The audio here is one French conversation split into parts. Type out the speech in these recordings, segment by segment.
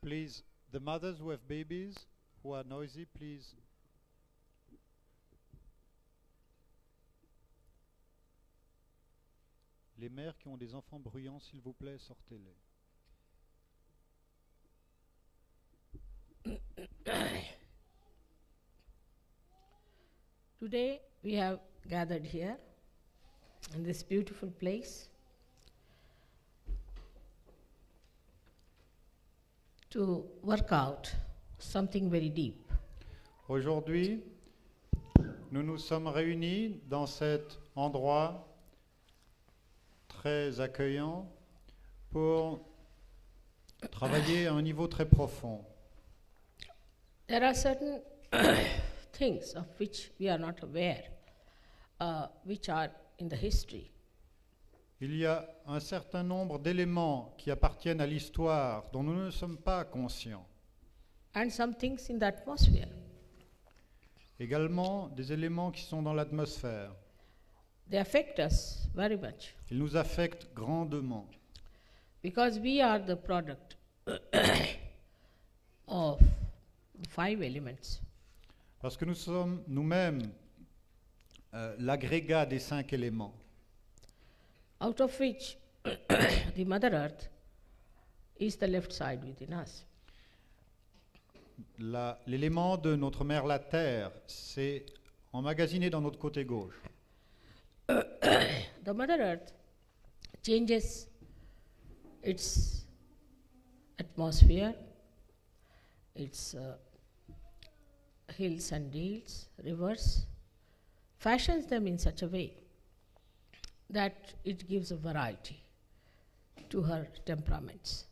Please, the mothers who have babies who are noisy, please. Les mères qui ont des enfants bruyants, s'il vous plaît, sortez-les. Today we have gathered here in this beautiful place to work out something very deep. Aujourd'hui, nous nous sommes réunis dans cet endroit très accueillant pour travailler à un niveau très profond. There are certain things of which we are not aware, which are in the history. Il y a un certain nombre d'éléments qui appartiennent à l'histoire dont nous ne sommes pas conscients. And some things in the atmosphere. Également des éléments qui sont dans l'atmosphère. They affect us very much Ils nous affectent grandement because we are the product of the 5 elements. parce que nous sommes nous-mêmes l'agrégat des 5 éléments, Out of which the Mother Earth is the left side within us. L'élément de notre mère la Terre, c'est emmagasiné dans notre côté gauche. The Mother Earth changes its atmosphere, its hills and dales, rivers, fashions them in such a way that it gives a variety to her temperaments.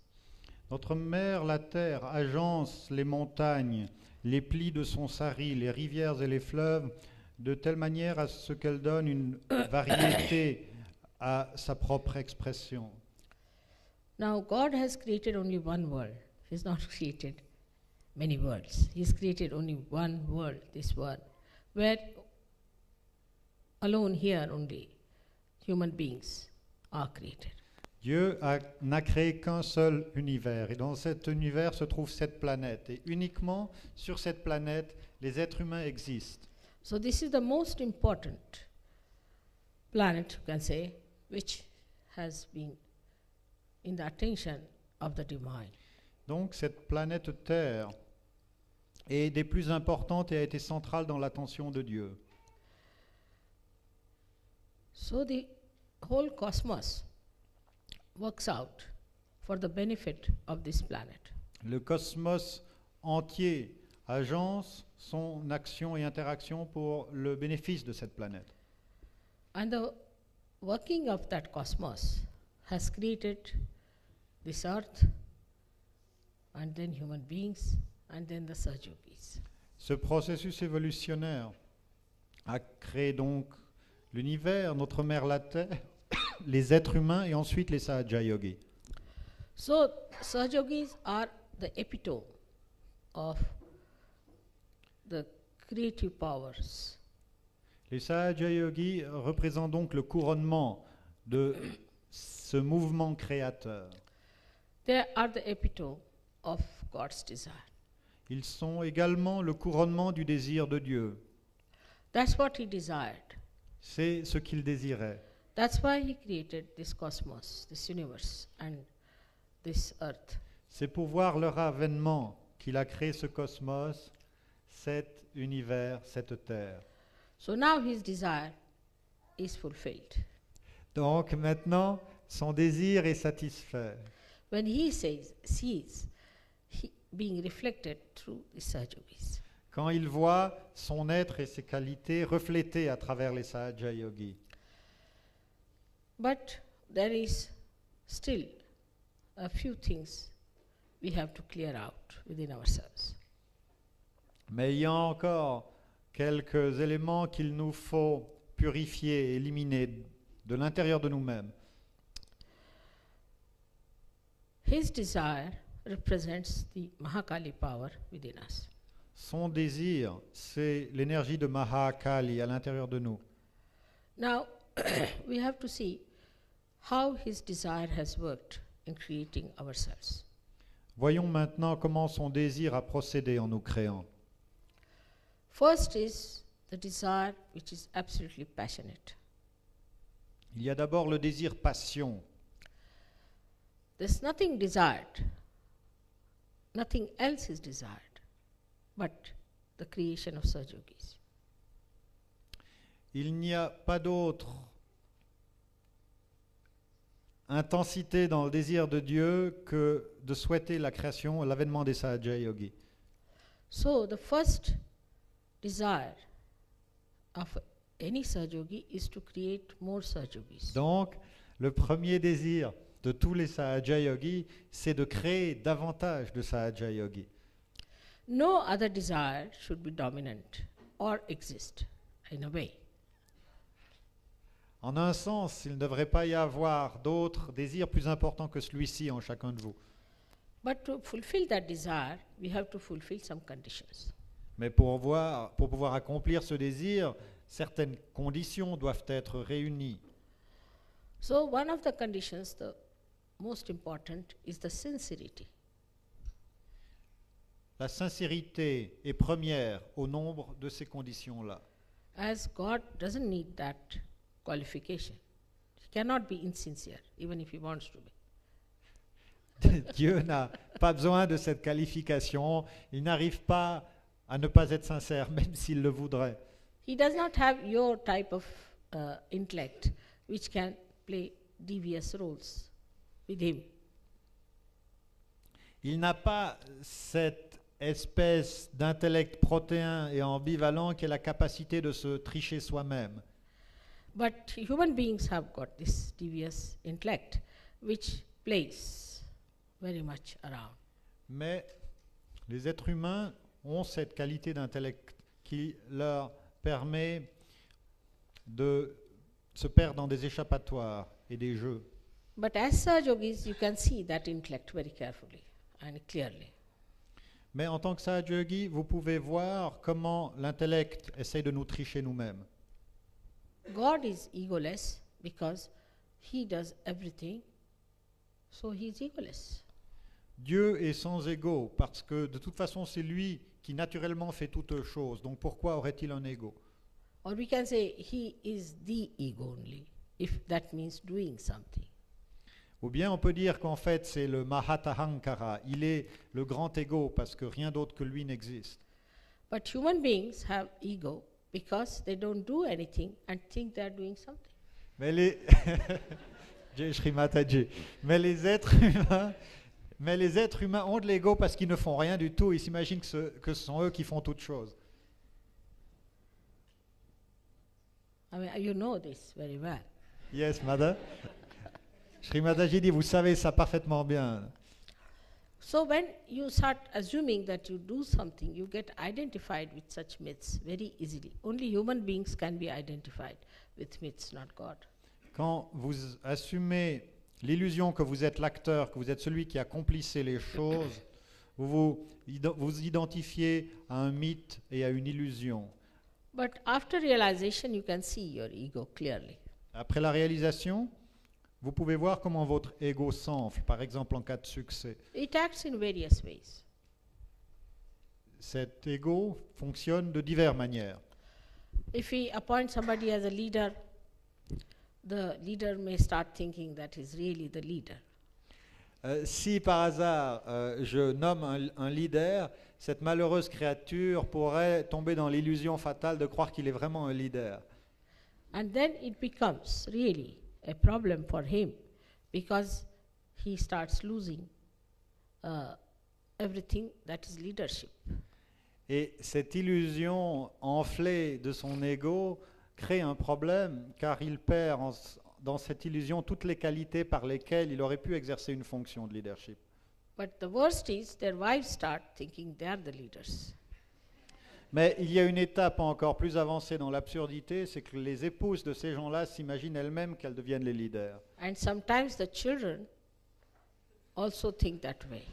Notre mère la Terre agence les montagnes, les plis de son sari, les rivières et les fleuves, de telle manière à ce qu'elle donne une variété à sa propre expression. Now, God has created only one world. He's not created many worlds. He's created only one world, this world, where alone here only human beings are created. Dieu n'a créé qu'un seul univers, et dans cet univers se trouve cette planète, et uniquement sur cette planète, les êtres humains existent. So this is the most important planet, you can say, which has been in the attention of the divine. Donc cette planète Terre est des plus importantes et a été centrale dans l'attention de Dieu. So the whole cosmos works out for the benefit of this planet. Le cosmos entier agence son action et interaction pour le bénéfice de cette planète. And the working of that cosmos has created this earth, and then human beings, and then the Sahaja-yogis. Ce processus évolutionnaire a créé donc l'univers, notre mère la Terre, les êtres humains et ensuite les Sahaja-yogis. So Sahaja-yogis are the epitome of the creative powers. Les Sahaja-yogis représentent donc le couronnement de ce mouvement créateur. They are the epitome of God's desire. Ils sont également le couronnement du désir de Dieu. That's what He desired. C'est ce qu'il désirait. That's why He created this cosmos, this universe, and this earth. C'est pour voir leur avènement qu'il a créé ce cosmos, cet univers, cette terre. So now His desire is fulfilled. Donc maintenant, son désir est satisfait. When He sees He being reflected through the Sahaja-yogis. Quand il voit son être et ses qualités reflétées à travers les Sahaja-yogis. But there is still a few things we have to clear out within ourselves. Mais il y a encore quelques éléments qu'il nous faut purifier, éliminer de l'intérieur de nous-mêmes. His desire represents the Mahakali power within us. Son désir, c'est l'énergie de Mahakali à l'intérieur de nous. Now, we have to see how His desire has worked in creating ourselves. Voyons maintenant comment son désir a procédé en nous créant. First is the desire which is absolutely passionate. Il y a d'abord le désir passion. There's nothing desired, nothing else is desired, but the creation of Sahaja-yogis. Il n'y a pas d'autre intensité dans le désir de Dieu que de souhaiter la création, l'avènement des Sahaja Yogis. So the first desire of any Sahaja-yogi is to create more Sahaja-yogis. Donc, le premier désir de tous les Sahaja Yogis, c'est de créer davantage de Sahaja Yogis. No other desire should be dominant or exist in a way. En un sens, il ne devrait pas y avoir d'autres désirs plus importants que celui-ci en chacun de vous. But to fulfill that desire, we have to fulfill some conditions. Mais pour pouvoir accomplir ce désir, certaines conditions doivent être réunies. So one of the conditions, the most important, is the sincerity. La sincérité est première au nombre de ces conditions-là. As God doesn't need that qualification. He cannot be insincere, even if he wants to be. Dieu n'a pas besoin de cette qualification. Il n'arrive pas à ne pas être sincère, même s'il le voudrait. He does not have your type of intellect which can play devious roles with him. Il n'a pas cette espèce d'intellect protéin et ambivalent qui a la capacité de se tricher soi-même. But human beings have got this devious intellect which plays very much around. Mais les êtres humains ont cette qualité d'intellect qui leur permet de se perdre dans des échappatoires et des jeux. But as Sahaja-yogis, you can see that intellect very carefully and clearly. Mais en tant que Sahaja Yogi, vous pouvez voir comment l'intellect essaye de nous tricher nous-mêmes. God is egoless because he does everything, so he is egoless. Dieu est sans ego parce que de toute façon c'est lui qui naturellement fait toutes choses. Donc pourquoi aurait-il un ego? Or we can say he is the ego only, if that means doing something. Ou bien on peut dire qu'en fait c'est le Mahatahankara, il est le grand ego parce que rien d'autre que lui n'existe. But human beings have ego because they don't do anything and think they are doing something. Mais les Jai Shri Mataji. Mais les êtres humains ont de l'ego parce qu'ils ne font rien du tout. Ils s'imaginent que ce sont eux qui font toutes choses. I mean, you know this very well. Yes, Mother. Shri Mataji dit, vous savez ça parfaitement bien. So when you start assuming that you do something, you get identified with such myths very easily. Only human beings can be identified with myths, not God. Quand vous assumez l'illusion que vous êtes l'acteur, que vous êtes celui qui accomplissait les choses, vous identifiez à un mythe et à une illusion. But after realization, you can see your ego clearly. Après la réalisation, vous pouvez voir comment votre ego s'enfle, par exemple en cas de succès. It acts in various ways. Cet ego fonctionne de diverses manières. If we appoint somebody as a leader, the leader may start thinking that he's really the leader. Si par hasard je nomme un leader, cette malheureuse créature pourrait tomber dans l'illusion fatale de croire qu'il est vraiment un leader. And then it becomes really a problem for him because he starts losing everything that is leadership. Et cette illusion enflée de son ego crée un problème car il perd dans cette illusion toutes les qualités par lesquelles il aurait pu exercer une fonction de leadership. But the worst is their wives start thinking they are the leaders. Mais il y a une étape encore plus avancée dans l'absurdité, c'est que les épouses de ces gens-là s'imaginent elles-mêmes qu'elles deviennent les leaders. And sometimes the children also think that way.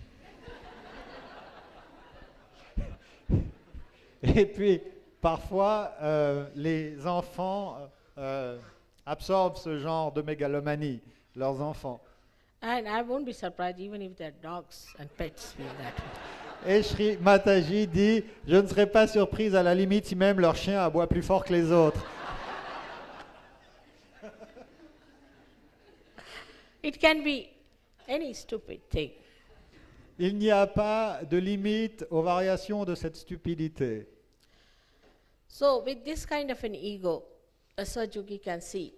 Et puis, parfois, les enfants absorbent ce genre de mégalomanie, leurs enfants. And I won't be surprised even if their dogs and pets feel that way. Et Sri Mataji dit, je ne serais pas surprise à la limite si même leur chien aboie plus fort que les autres. It can be any stupid thing. Il n'y a pas de limite aux variations de cette stupidité. So with this kind of an ego, a Sahaja-yogi can see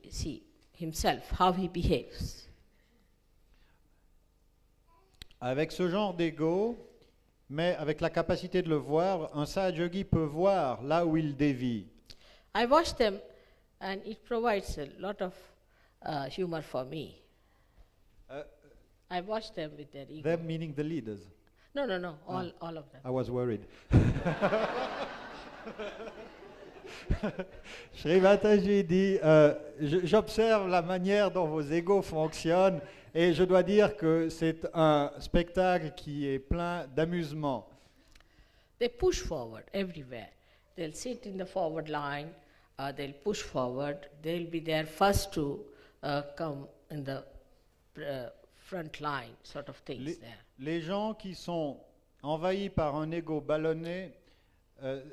himself, how he behaves. Avec ce genre d'ego, mais avec la capacité de le voir, un Sahaja-yogi peut voir là où il dévie. I watch them and it provides a lot of humor for me. I watch them with their ego. Them meaning the leaders. No, all of them. I was worried. Sri Mataji dit, j'observe la manière dont vos égos fonctionnent et je dois dire que c'est un spectacle qui est plein d'amusement. They push forward everywhere. They'll sit in the forward line, they'll push forward, they'll be there first to come in the front line, sort of things there. Les gens qui sont envahis par un ego ballonné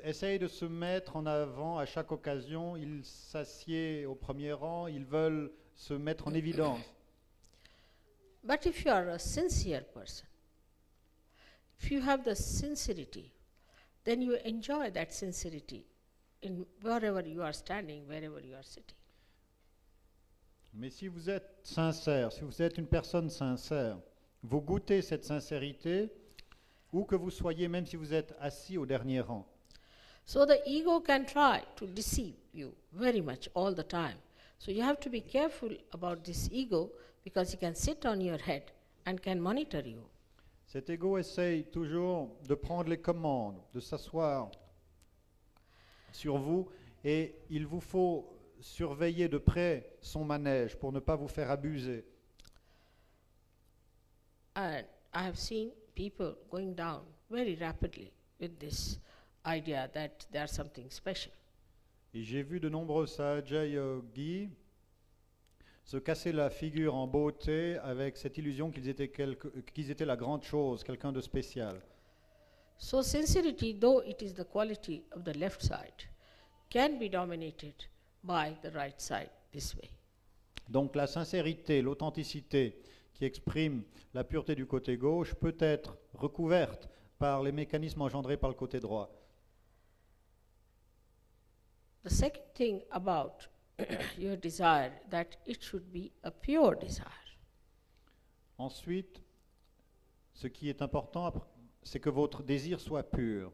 essayent de se mettre en avant à chaque occasion, ils s'assiedent au premier rang, ils veulent se mettre en évidence. But if you are a sincere person, if you have the sincerity, then you enjoy that sincerity in wherever you are standing, wherever you are sitting. Mais si vous êtes sincère, si vous êtes une personne sincère, vous goûtez cette sincérité, où que vous soyez, même si vous êtes assis au dernier rang. So the ego can try to deceive you very much all the time. So you have to be careful about this ego because he can sit on your head and can monitor you. Cet ego essaye toujours de prendre les commandes, de s'asseoir sur vous, et il vous faut surveiller de près son manège pour ne pas vous faire abuser. And I have seen people going down very rapidly with this idea that they are something special. Et j'ai vu de nombreux Sahaja Yogis se casser la figure en beauté avec cette illusion qu'ils étaient la grande chose, quelqu'un de spécial. So sincerity, though it is the quality of the left side, can be dominated by the right side this way. Donc la sincérité, l'authenticité qui exprime la pureté du côté gauche peut être recouverte par les mécanismes engendrés par le côté droit. The second thing about your desire, that it should be a pure desire. Ensuite, ce qui est important, c'est que votre désir soit pur.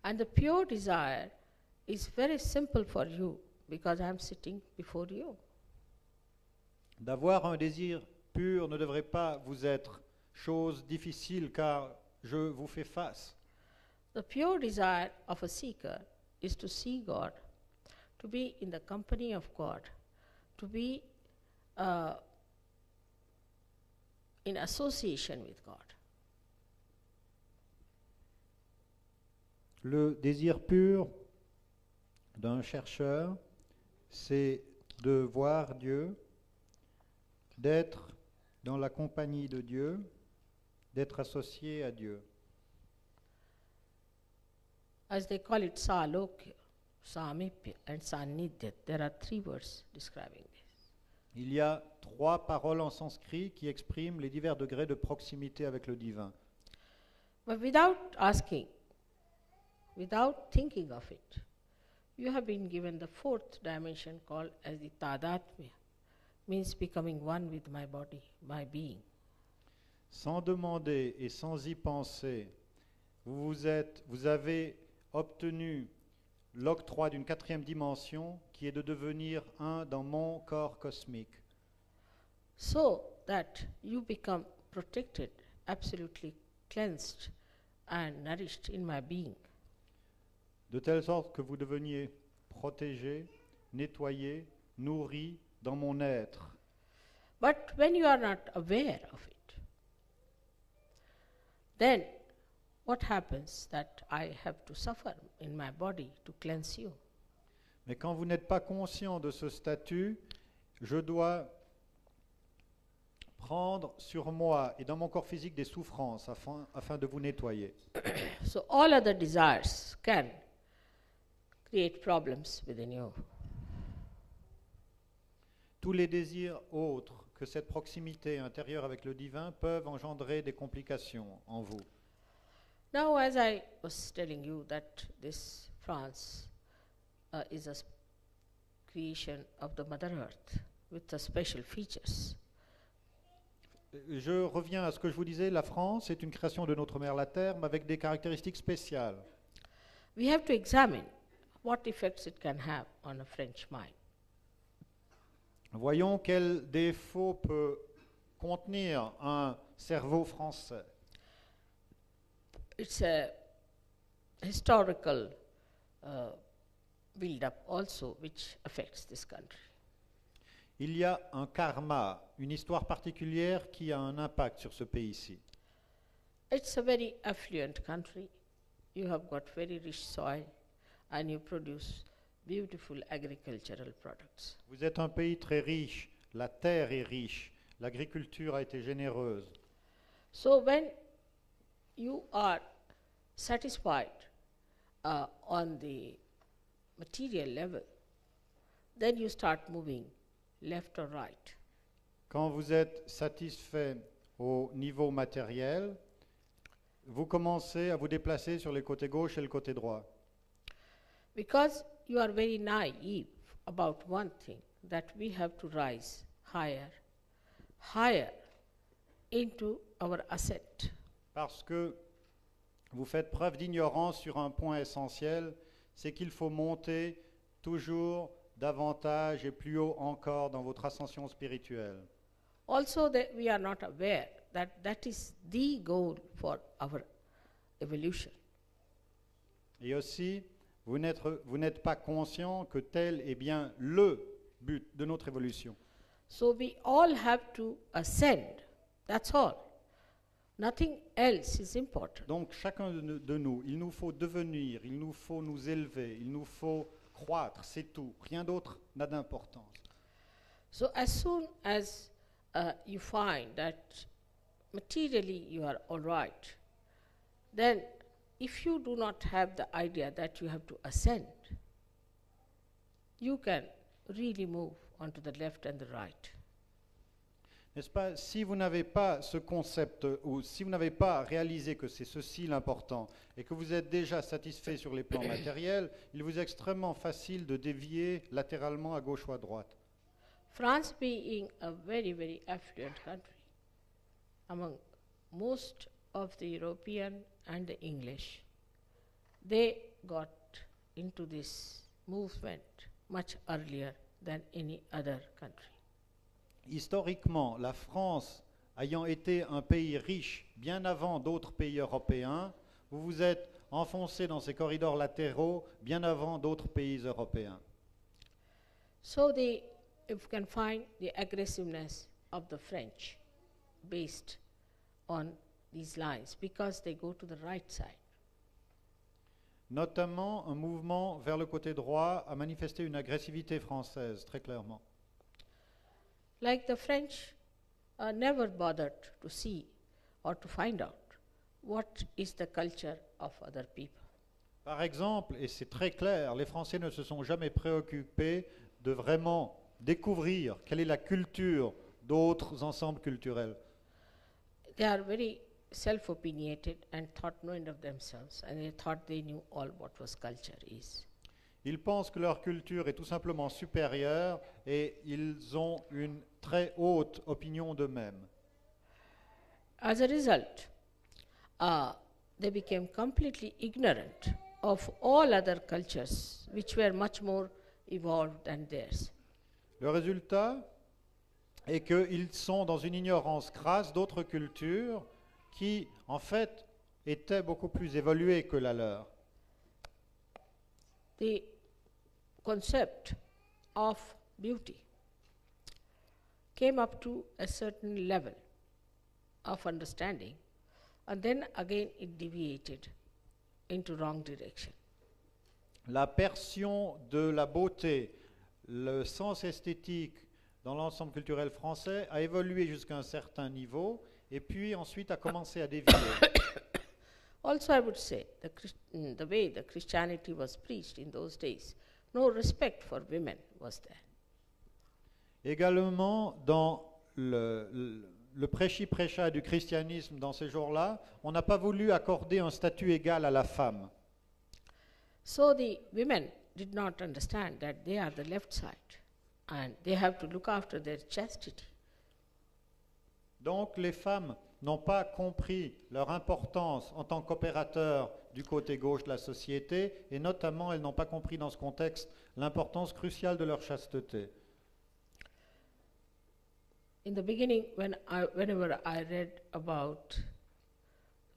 And the pure desire is very simple for you because I am sitting before you. D'avoir un désir pur ne devrait pas vous être chose difficile car je vous fais face. The pure desire of a seeker is to see God, to be in the company of God, to be in association with God. Le désir pur d'un chercheur, c'est de voir Dieu, d'être dans la compagnie de Dieu, d'être associé à Dieu. As they call it Salokya, Samipya and Sannidhya, there are 3 words describing this. Il y a 3 paroles en sanskrit qui expriment les divers degrés de proximité avec le divin. But without asking, without thinking of it, you have been given the 4th dimension called as the Tadatmya, means becoming one with my body, my being. Sans demander et sans y penser, vous avez obtenu l'octroi d'une 4e dimension qui est de devenir un dans mon corps cosmique. So that you become protected, absolutely cleansed and nourished in my being. De telle sorte que vous deveniez protégé, nettoyé, nourri dans mon être. But when you are not aware of it, then what happens that I have to suffer in my body to cleanse you? Mais quand vous n'êtes pas conscient de ce statut, je dois prendre sur moi et dans mon corps physique des souffrances afin de vous nettoyer. So all other desires can create problems within you. Tous les désirs autres que cette proximité intérieure avec le divin peuvent engendrer des complications en vous. Now, as I was telling you that this France is a creation of the Mother Earth with the special features. Je reviens à ce que je vous disais, la France est une création de notre mère la Terre, mais avec des caractéristiques spéciales. We have to examine what effects it can have on a French mind. Voyons quel défaut peut contenir un cerveau français. It's a historical build-up also which affects this country. Il y a un karma, une histoire particulière qui a un impact sur ce pays-ci. It's a very affluent country. You have got very rich soil and you produce beautiful agricultural products. Vous êtes un pays très riche, la terre est riche, l'agriculture a été généreuse. So when you are satisfied on the material level, then you start moving left or right. Quand vous êtes satisfait au niveau matériel, vous commencez à vous déplacer sur les côtés gauche et le côté droit. Because you are very naive about one thing, that we have to rise higher, higher into our ascent. Parce que vous faites preuve d'ignorance sur un point essentiel, c'est qu'il faut monter toujours davantage et plus haut encore dans votre ascension spirituelle. Also, that we are not aware that that is the goal for our evolution. Et aussi, vous n'êtes pas conscient que tel est bien le but de notre évolution. So we all have to ascend. That's all. Nothing else is important. Donc chacun de nous, il nous faut devenir, il nous faut nous élever, il nous faut croître, c'est tout. Rien d'autre n'a d'importance. So as soon as you find that materially you are all right, then if you do not have the idea that you have to ascend, you can really move onto the left and the right. N'est-ce pas? Si vous n'avez pas ce concept, ou si vous n'avez pas réalisé que c'est ceci l'important, et que vous êtes déjà satisfait sur les plans matériels, il vous est extrêmement facile de dévier latéralement à gauche ou à droite. France being a very, very affluent country, among most of the European and the English, they got into this movement much earlier than any other country. Historiquement, la France ayant été un pays riche bien avant d'autres pays européens, vous vous êtes enfoncé dans ces corridors latéraux bien avant d'autres pays européens. So if you can find the aggressiveness of the French based on these lines, because they go to the right side. Notamment, un mouvement vers le côté droit a manifesté une agressivité française, très clairement. Like the French never bothered to see or to find out what is the culture of other people. Par exemple, et c'est très clair, les Français ne se sont jamais préoccupés de vraiment découvrir quelle est la culture d'autres ensembles culturels. They are very self-opinionated and thought knowing of themselves, and they thought they knew all what was culture is. Ils pensent que leur culture est tout simplement supérieure et ils ont une très haute opinion d'eux-mêmes. As a result, they became completely ignorant of all other cultures which were much more evolved than theirs. Le résultat est qu'ils sont dans une ignorance crasse d'autres cultures qui, en fait, étaient beaucoup plus évoluées que la leur. The concept of beauty came up to a certain level of understanding, and then again it deviated into wrong direction. La perception de la beauté, le sens esthétique dans l'ensemble culturel français, a évolué jusqu'à un certain niveau et puis ensuite a commencé à dévier. Also, I would say the way the Christianity was preached in those days, no respect for women was there. Également, dans le prêchi-prêcha du christianisme dans ces jours-là, on n'a pas voulu accorder un statut égal à la femme. So the women did not understand that they are the left side and they have to look after their chastity. Donc les femmes n'ont pas compris leur importance en tant qu'opérateurs du côté gauche de la société et notamment elles n'ont pas compris dans ce contexte l'importance cruciale de leur chasteté. In the beginning, whenever I read about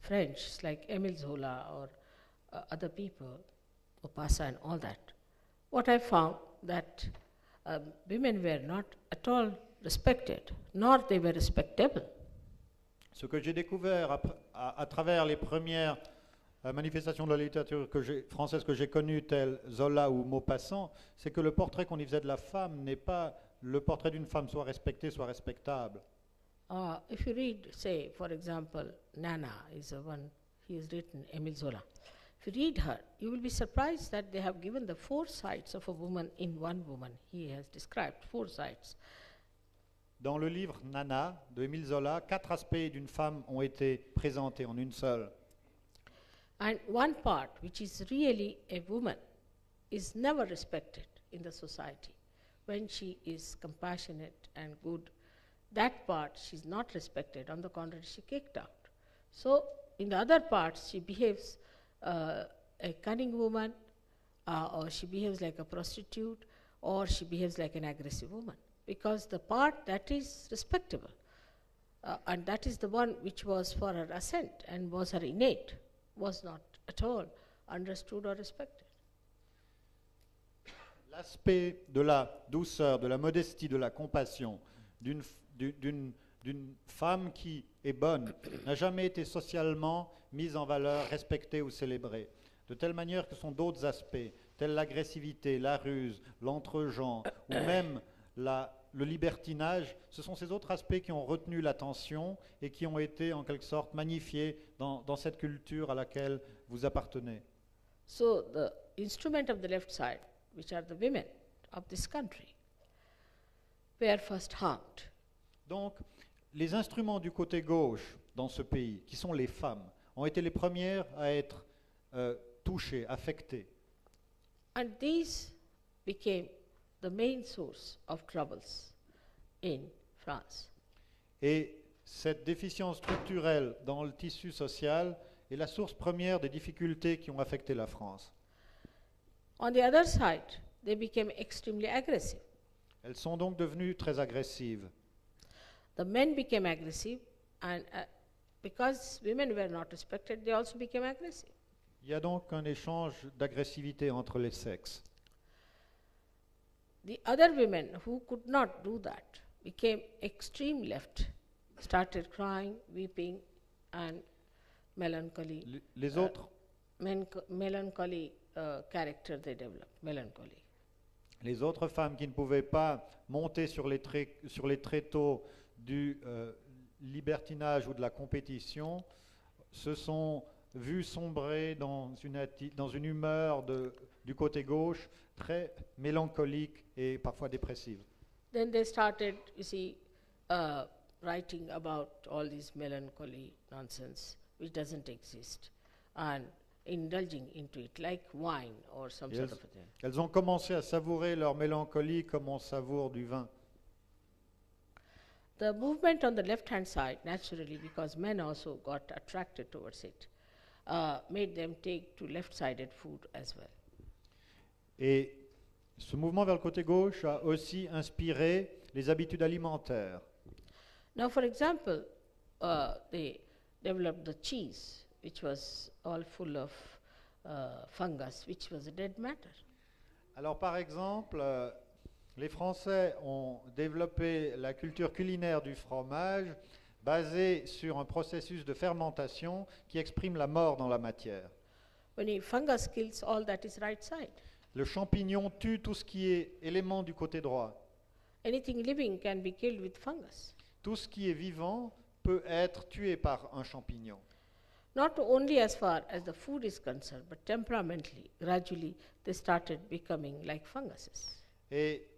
French, like Émile Zola or other people, Maupassant and all that, what I found that women were not at all respected, nor they were respectable. Ce que j'ai découvert à travers les premières manifestations de la littérature française que j'ai connues, telles Zola ou Maupassant, c'est que le portrait qu'on y faisait de la femme n'est pas le portrait d'une femme soit respectée, soit respectable. If you read, say, for example, Nana is the one, he has written, Émile Zola. If you read her, you will be surprised that they have given the 4 sides of a woman in one woman. He has described 4 sides. Dans le livre Nana de Émile Zola, 4 aspects d'une femme ont été présentés en une seule. And one part, which is really a woman, is never respected in the society. When she is compassionate and good, that part she's not respected. On the contrary, she kicked out. So in the other parts, she behaves a cunning woman, or she behaves like a prostitute, or she behaves like an aggressive woman. Because the part that is respectable, and that is the one which was for her ascent and was her innate, was not at all understood or respected. L'aspect de la douceur, de la modestie, de la compassion d'une femme qui est bonne n'a jamais été socialement mise en valeur, respectée ou célébrée. De telle manière que ce sont d'autres aspects, tels l'agressivité, la ruse, l'entre-gens ou même le libertinage, ce sont ces autres aspects qui ont retenu l'attention et qui ont été en quelque sorte magnifiés dans cette culture à laquelle vous appartenez. So the instrument of the left side, which are the women of this country, were first harmed. Donc, les instruments du côté gauche dans ce pays, qui sont les femmes, ont été les premières à être touchées, affectées. And these became the main source of troubles in France. Et cette déficience structurelle dans le tissu social est la source première des difficultés qui ont affecté la France. On the other side, they became extremely aggressive. Elles sont donc devenues très agressives. The men became aggressive, and because women were not respected, they also became aggressive. Il y a donc un échange d'agressivité entre les sexes. The other women who could not do that became extreme left, started crying, weeping, and melancholy. Les autres, Melancholy character they developed, melancholy. les autres femmes qui ne pouvaient pas monter sur les tréteaux du libertinage ou de la compétition se sont vues sombrer dans une humeur du côté gauche très mélancolique et parfois dépressive. Then they started, you see, writing about all this melancholy nonsense which doesn't exist and indulging into it like wine or some sort of a thing. Elles ont commencé à savourer leur mélancolie comme on savoure du vin. The movement on the left-hand side, naturally, because men also got attracted towards it, made them take to left-sided food as well. Et ce mouvement vers le côté gauche a aussi inspiré les habitudes alimentaires. Now, for example, they developed the cheese, which was all full of fungus, which was a dead matter. Alors par exemple, les Français ont développé la culture culinaire du fromage basée sur un processus de fermentation qui exprime la mort dans la matière. When a fungus kills all that is right side. Le champignon tue tout ce qui est élément du côté droit. anything living can be killed with fungus. Tout ce qui est vivant peut être tué par un champignon. Not only as far as the food is concerned, but temperamentally, gradually, they started becoming like funguses. Et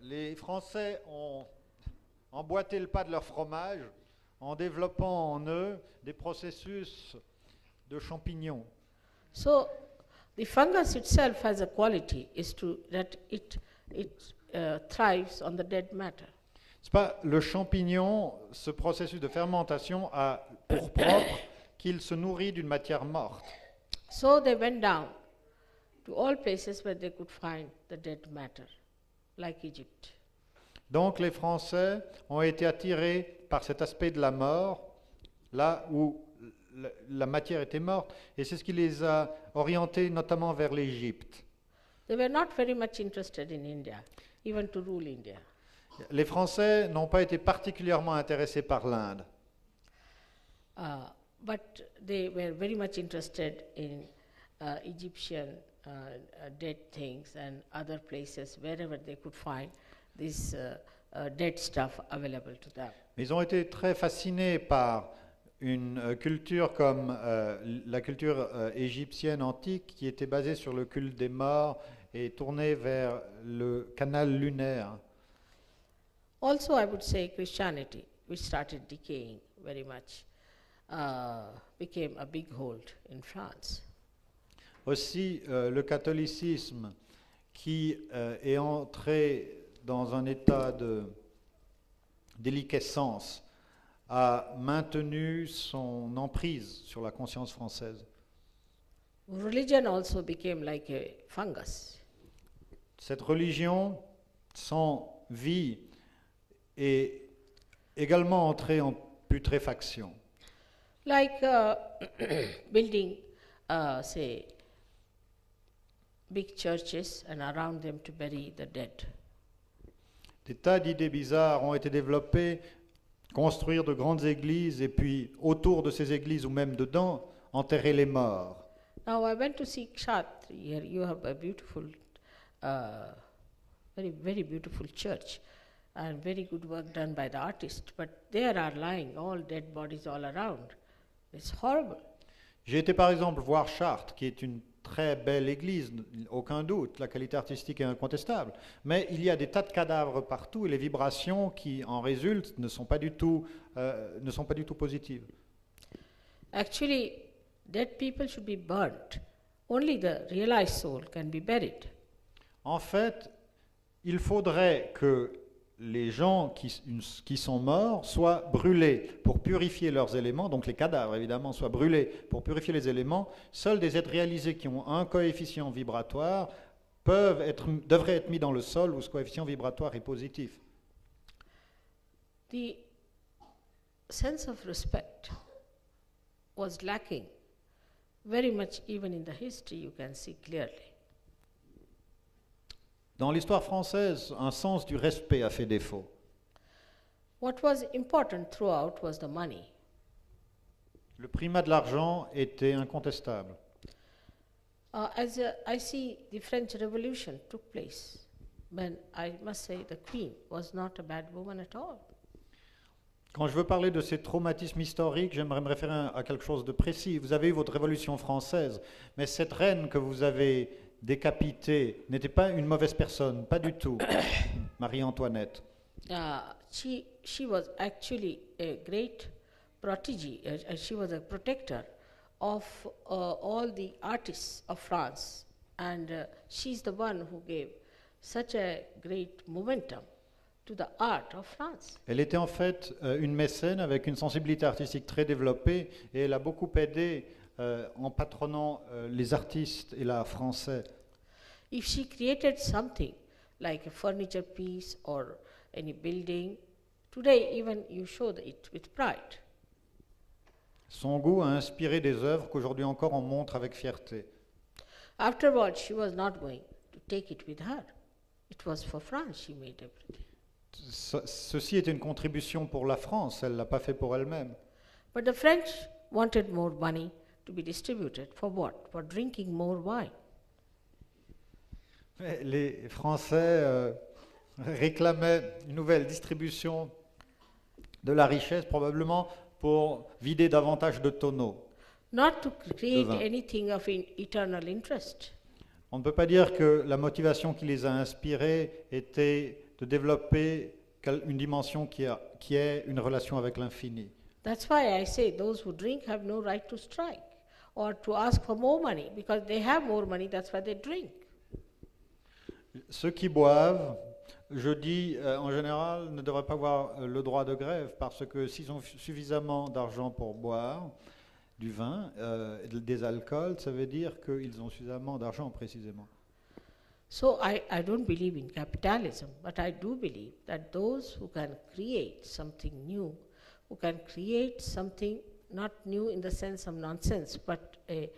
les Français ont emboîté le pas de leur fromage en développant en eux des processus de champignons. So, the fungus itself has a quality is that it thrives on the dead matter. C'est pas le champignon, ce processus de fermentation a pour propre qu'il se nourrit d'une matière morte. So they went down to all places where they could find the dead matter, like Egypt. Donc les Français ont été attirés par cet aspect de la mort, là où la matière était morte, et c'est ce qui les a orientés notamment vers l'Égypte. They were not very much interested in India, even to rule India. Les Français n'ont pas été particulièrement intéressés par l'Inde, But they were very much interested in Egyptian dead things and other places, wherever they could find this dead stuff available to them. mais ils ont été très fascinés par une culture comme la culture égyptienne antique qui était basée sur le culte des morts et tournée vers le canal lunaire. Also, I would say Christianity, which started decaying very much, became a big hold in France. Aussi, le catholicisme qui est entré dans un état de déliquescence a maintenu son emprise sur la conscience française. Religion also became like a fungus. Cette religion, sans vie, est également entrée en putréfaction. Like building, say, big churches and around them to bury the dead. Des tas d'idées bizarres ont été développées, construire de grandes églises et puis autour de ces églises ou même dedans, enterrer les morts. Now I went to see Kshatri. Here you have a beautiful, very beautiful church and very good work done by the artist. But there are lying all dead bodies all around. It's horrible. J'ai été par exemple voir Chartres, qui est une très belle église, aucun doute, la qualité artistique est incontestable, mais il y a des tas de cadavres partout et les vibrations qui en résultent ne sont pas du tout positives. Actually, dead people should be burnt. Only the realized soul can be buried. En fait, il faudrait que les gens qui sont morts soient brûlés pour purifier leurs éléments, donc les cadavres évidemment soient brûlés pour purifier les éléments. Seuls des êtres réalisés qui ont un coefficient vibratoire devraient être mis dans le sol où ce coefficient vibratoire est positif. The sense of respect was lacking very much, even in the history you can see clearly. Dans l'histoire française, un sens du respect a fait défaut. What was important throughout was the money. Le primat de l'argent était incontestable. As I see the French Revolution took place, when I must say the Queen was not a bad woman at all. Quand je veux parler de ces traumatismes historiques, j'aimerais me référer à quelque chose de précis. Vous avez eu votre Révolution française, mais cette reine que vous avez décapitée n'était pas une mauvaise personne, pas du tout, Marie-Antoinette. She was actually a great protégée. She was a protector of all the artists of France, and she's the one who gave such a great momentum to the art of France. Elle était en fait une mécène avec une sensibilité artistique très développée et elle a beaucoup aidé en patronnant les artistes et l'art français. If she created something like a furniture piece or any building, today even you show it with pride. Son goût a inspiré des œuvres qu'aujourd'hui encore on montre avec fierté. Afterwards, she was not going to take it with her. It was for France she made everything. Ceci est une contribution pour la France, elle ne l'a pas fait pour elle-même. But the French wanted more money to be distributed. For what? For drinking more wine. Mais les Français réclamait une nouvelle distribution de la richesse, probablement pour vider davantage de tonneaux. not to create vin. anything of eternal interest. On ne peut pas dire que la motivation qui les a inspirés était de développer une dimension qui est une relation avec l'infini. That's why I say those who drink have no right to strike or to ask for more money, because they have more money, that's why they drink. Ceux qui boivent, je dis en général, ne devraient pas avoir le droit de grève, parce que s'ils ont suffisamment d'argent pour boire du vin, des alcools, ça veut dire qu'ils ont suffisamment d'argent précisément. So I don't believe in capitalism, but I do believe that those who can create something new, who can create something not new in the sense of nonsense, but a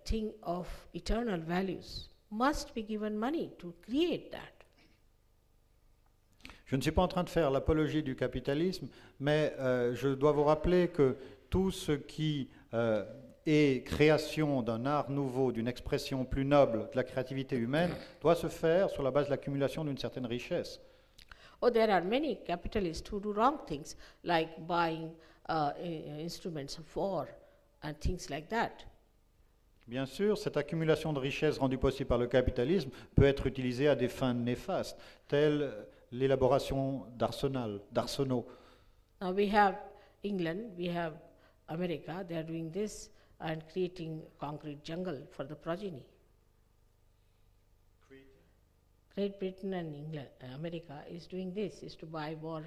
thing of eternal values, must be given money to create that. Je ne suis pas en train de faire l'apologie du capitalisme, mais je dois vous rappeler que tout ce qui est création d'un art nouveau, d'une expression plus noble de la créativité humaine, doit se faire sur la base de l'accumulation d'une certaine richesse. Oh, there are many capitalists who do wrong things, like buying instruments of war and things like that. Bien sûr, cette accumulation de richesses rendue possible par le capitalisme peut être utilisée à des fins néfastes, telles l'élaboration d'arsenaux. Now we have England, we have America, they are doing this and creating concrete jungle for the progeny. Great Britain and England, America is doing this, is to buy war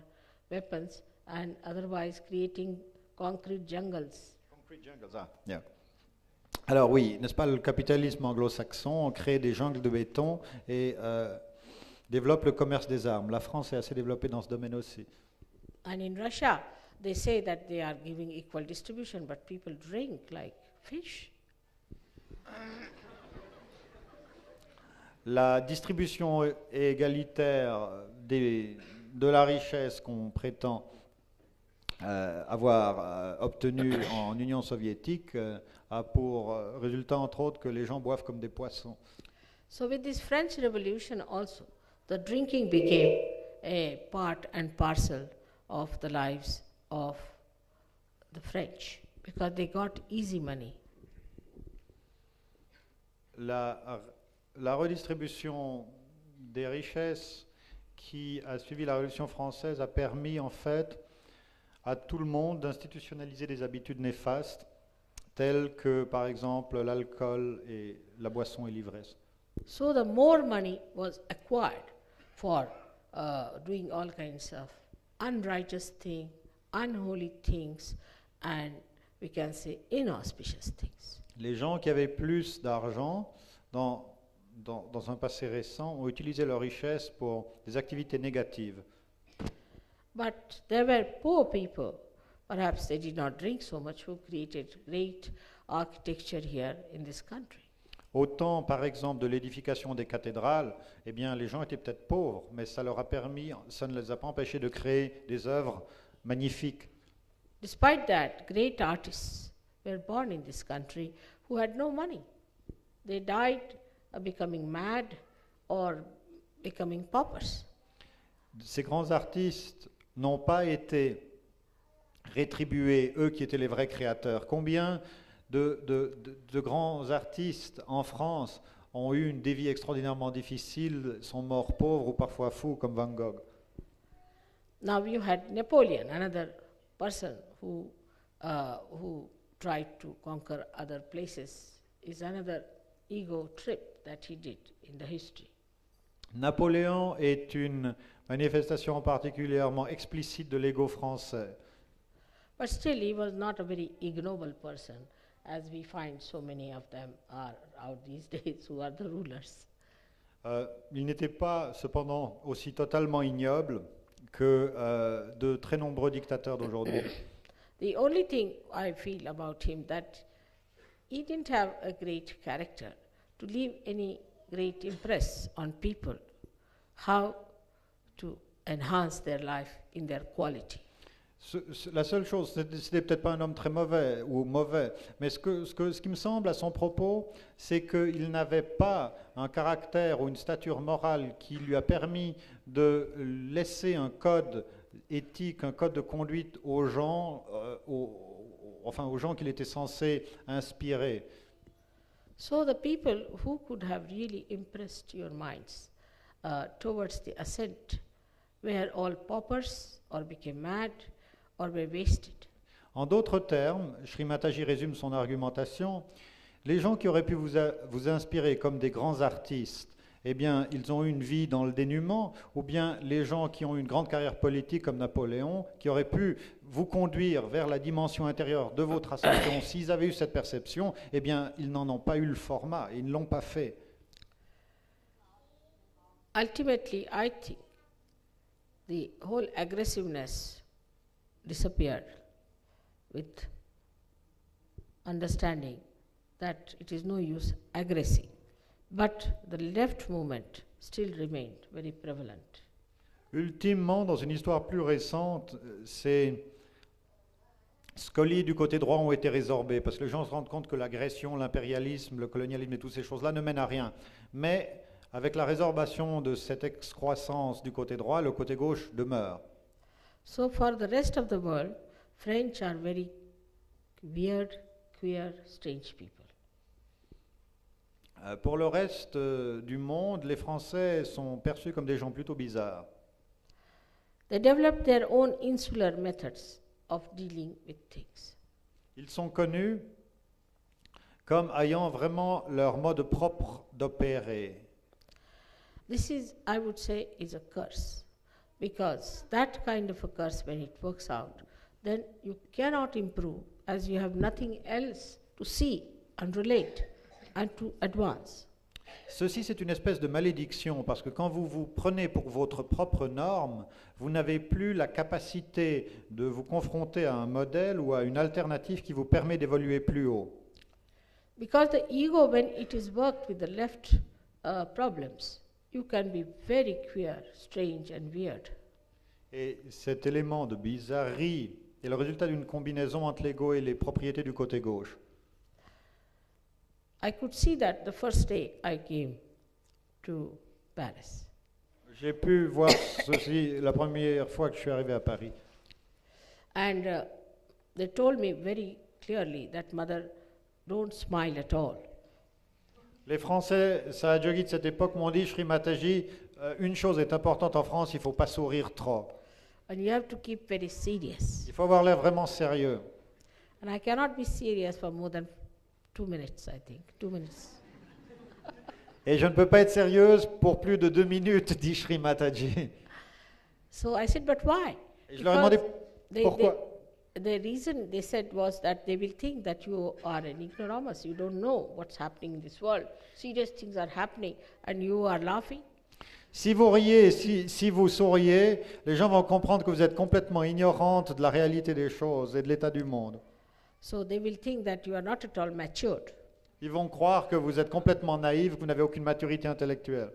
weapons and otherwise creating concrete jungles. Yeah. Alors oui, n'est-ce pas, le capitalisme anglo-saxon crée des jungles de béton et développe le commerce des armes. La France est assez développée dans ce domaine aussi. And in Russia, they say that they are giving equal distribution, but people drink like fish. La distribution égalitaire de la richesse qu'on prétend avoir obtenue en Union soviétique a pour résultat, entre autres, que les gens boivent comme des poissons. So with this French Revolution also, the drinking became a part and parcel of the lives of the French, because they got easy money. La redistribution des richesses qui a suivi la Révolution française a permis en fait à tout le monde d'institutionnaliser des habitudes néfastes telles que par exemple l'alcool et la boisson et l'ivresse. So the more money was acquired for doing all kinds of unrighteous things, unholy things, and we can say inauspicious things. Les gens qui avaient plus d'argent dans un passé récent ont utilisé leur richesse pour des activités négatives. But there were poor people, perhaps they did not drink so much, who created great architecture here in this country. Au temps, par exemple, de l'édification des cathédrales, eh bien, les gens étaient peut-être pauvres, mais ça leur a permis, ça ne les a pas empêchés de créer des œuvres magnifiques. Despite that, great artists were born in this country who had no money. They died becoming mad or becoming paupers. Ces grands artistes n'ont pas été rétribués, eux qui étaient les vrais créateurs. Combien de grands artistes en France ont eu une vie extraordinairement difficile, sont morts pauvres ou parfois fous, comme Van Gogh. Now you had Napoleon, another person who tried to conquer other places, is another ego trip that he did in the history. Napoléon est une manifestation particulièrement explicite de l'ego français. But still, he was not a very ignoble person, as we find so many of them are out these days who are the rulers. Il n'était pas cependant aussi totalement ignoble que de très nombreux dictateurs d'aujourd'hui. The only thing I feel about him that he didn't have a great character to leave any great impress on people, how to enhance their life in their quality. La seule chose, c'était peut-être pas un homme très mauvais ou mauvais, mais ce qui me semble à son propos, c'est qu'il n'avait pas un caractère ou une stature morale qui lui a permis de laisser un code éthique, un code de conduite aux gens, aux gens qu'il était censé inspirer. So the people who could have really impressed your minds towards the ascent were all paupers or became mad or were wasted. En d'autres termes, Sri Mataji résume son argumentation, les gens qui auraient pu vous inspirer comme des grands artistes, eh bien, ils ont eu une vie dans le dénuement, ou bien les gens qui ont eu une grande carrière politique comme Napoléon, qui auraient pu vous conduire vers la dimension intérieure de votre ascension, s'ils avaient eu cette perception, eh bien, ils n'en ont pas eu le format, ils ne l'ont pas fait. Ultimately, I think the whole aggressiveness disappeared with understanding that it is no use aggressing. But the left movement still remained very prevalent. Ultimement, dans une histoire plus récente, ces scolis du côté droit ont été résorbés, parce que les gens se rendent compte que l'agression, l'impérialisme, le colonialisme et toutes ces choses-là ne mènent à rien. Mais avec la résorbation de cette excroissance du côté droit, le côté gauche demeure. So for the rest of the world, French are very weird, queer, strange people. Pour le reste du monde, les Français sont perçus comme des gens plutôt bizarres. They developed their own insular methods of dealing with things. Ils sont connus comme ayant vraiment leur mode propre d'opérer. This is, I would say, is a curse, because that kind of a curse, when it works out, then you cannot improve, as you have nothing else to see and relate and to advance. Ceci, c'est une espèce de malédiction, parce que quand vous vous prenez pour votre propre norme, vous n'avez plus la capacité de vous confronter à un modèle ou à une alternative qui vous permet d'évoluer plus haut. Because the ego, when it is worked with the left problems, you can be very queer, strange and weird. Et cet élément de bizarrerie est le résultat d'une combinaison entre l'ego et les propriétés du côté gauche. I could see that the first day I came to Paris. J'ai pu voir ceci la première fois que je suis arrivé à Paris. And they told me very clearly that, Mother, don't smile at all. Les Français, Sahajyogi de cette époque m'ont dit, Sri Mataji, une chose est importante en France, il ne faut pas sourire trop. And you have to keep very serious. Il faut avoir l'air vraiment sérieux. And I cannot be serious for more than 2 minutes, I think. 2 minutes. Et je ne peux pas être sérieuse pour plus de 2 minutes, dit Sri Mataji. So I said, but why? Et je leur ai demandé They- pourquoi. the reason they said was that they will think that you are an ignoramus. You don't know what's happening in this world. Serious things are happening and you are laughing. Si vous riez, si vous souriez, les gens vont comprendre que vous êtes complètement ignorante de la réalité des choses et de l'état du monde. So they will think that you are not at all matured. Ils vont croire que vous êtes complètement naïf, que vous n'avez aucune maturité intellectuelle.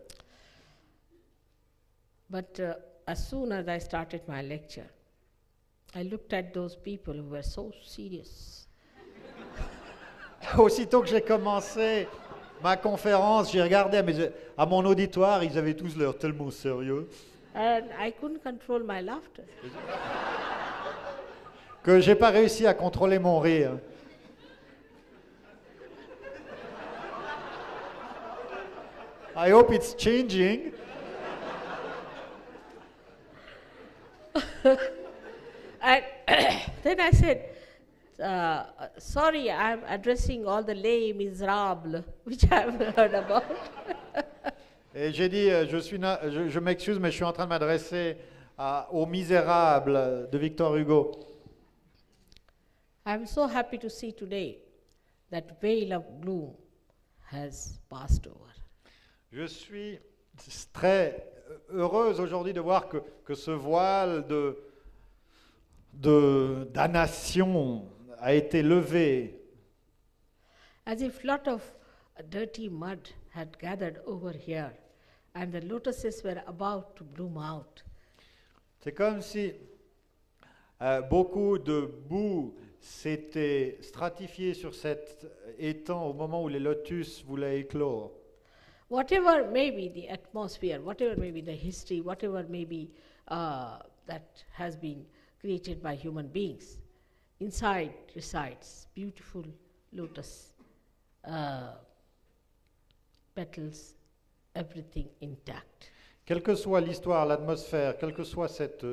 But as soon as I started my lecture, I looked at those people who were so serious. Aussitôt que j'ai commencé ma conférence, j'ai regardé à mon auditoire, ils avaient tous l'air tellement sérieux And I couldn't control my laughter. que j'ai pas réussi à contrôler mon rire. I hope it's changing. And then I said, sorry, I'm addressing all the les miserables, which I've heard about. Et j'ai dit, je m'excuse, mais je suis en train de m'adresser aux misérables de Victor Hugo. I'm so happy to see today that veil of gloom has passed over. Je suis très heureuse aujourd'hui de voir que ce voile de damnation a été levé. As if lot of dirty mud had gathered over here and the lotuses were about to bloom out. C'est comme si Beaucoup de boue s'était stratifiée sur cet étang au moment où les lotus voulaient éclore. Whatever may be the atmosphere, whatever may be the history, whatever may be that has been created by human beings, inside resides beautiful lotus petals, everything intact. Quelle que soit l'histoire, l'atmosphère, quelle que soit cette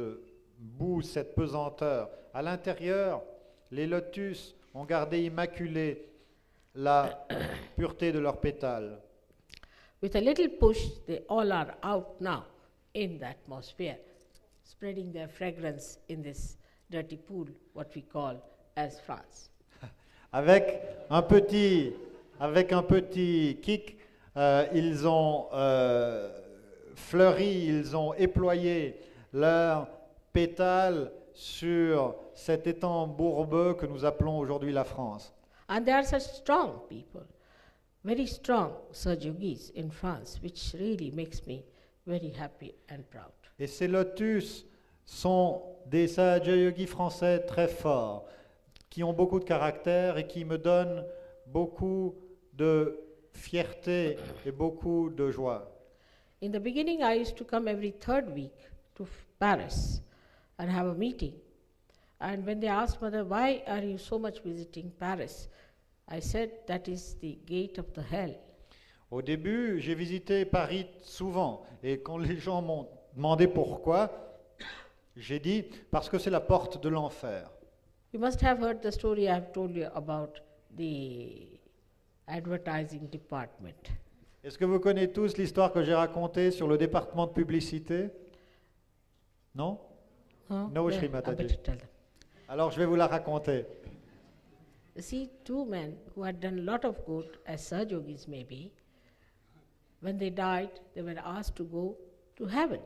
boue, cette pesanteur, à l'intérieur, les lotus ont gardé immaculée la pureté de leurs pétales. With a little push, they all are out now in the atmosphere, spreading their fragrance in this dirty pool, what we call as France. Avec un petit kick, ils ont fleuri, ils ont éployé leurs pétales sur cet étang bourbeux que nous appelons aujourd'hui la France. And they are such strong people, very strong Sage Yogis in France, which really makes me very happy and proud. Et ces lotus sont des Sahaja Yogis français très forts, qui ont beaucoup de caractère et qui me donnent beaucoup de fierté et beaucoup de joie. In the beginning, I used to come every third week to Paris and have a meeting. And when they asked Mother, why are you so much visiting Paris? I said, that is the gate of the hell. Au début, j'ai visité Paris souvent, et quand les gens m'ont demandé pourquoi, j'ai dit parce que c'est la porte de l'enfer. You must have heard the story I have told you about the advertising department. Est-ce que vous connaissez tous l'histoire que j'ai racontée sur le département de publicité? Non? Huh? No, Yeah, Shri I Mataji. better tell them. Alors je vais vous la raconter. You see, two men who had done a lot of good, as Sage Yogis maybe, when they died, they were asked to go to heaven.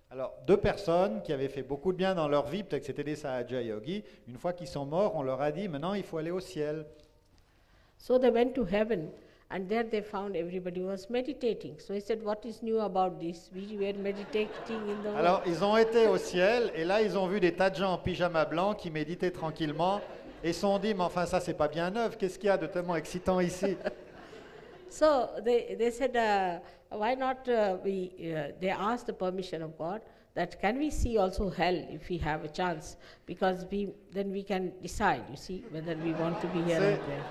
Alors, deux personnes qui avaient fait beaucoup de bien dans leur vie, peut-être que c'était des Sahaja Yogis, une fois qu'ils sont morts, on leur a dit, maintenant il faut aller au ciel. So they went to heaven, and there they found everybody was meditating. So he said, what is new about this? We were meditating in the Alors, ils ont été au ciel, et là, ils ont vu des tas de gens en pyjama blanc qui méditaient tranquillement, et se sont dit, mais enfin, ça, c'est pas bien neuf, qu'est-ce qu'il y a de tellement excitant ici? So they said, why not they asked the permission of God that can we see also hell if we have a chance, because then we can decide, you see, whether we want to be here or there.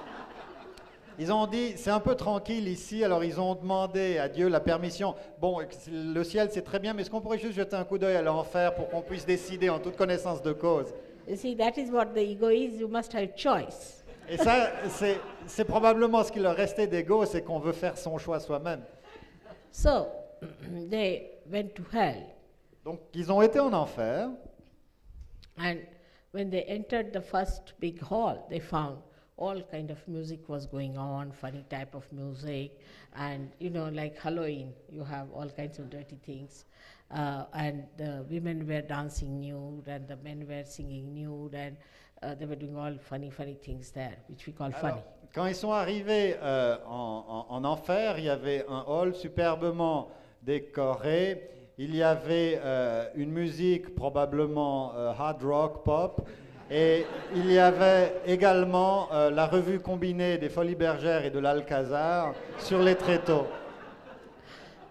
Ils ont dit, c'est un peu tranquille ici, alors ils ont demandé à Dieu la permission. Bon, le ciel c'est très bien, mais est-ce qu'on pourrait juste jeter un coup d'œil à l'enfer pour qu'on puisse décider en toute connaissance de cause? You see, that is what the ego is, you must have choice. Et ça, c'est probablement ce qui leur restait d'ego, c'est qu'on veut faire son choix soi-même. So they went to hell, Donc ils ont été en enfer, and when they entered the first big hall, they found all kind of music was going on, funny type of music, and like Halloween, you have all kinds of dirty things, and the women were dancing nude, and the men were singing nude, and they were doing all funny things there, which we call funny. Alors, quand ils sont arrivés en enfer, il y avait un hall superbement décoré. Il y avait une musique probablement hard rock, pop. Et il y avait également la revue combinée des Folies Bergères et de l'Alcazar sur les tréteaux.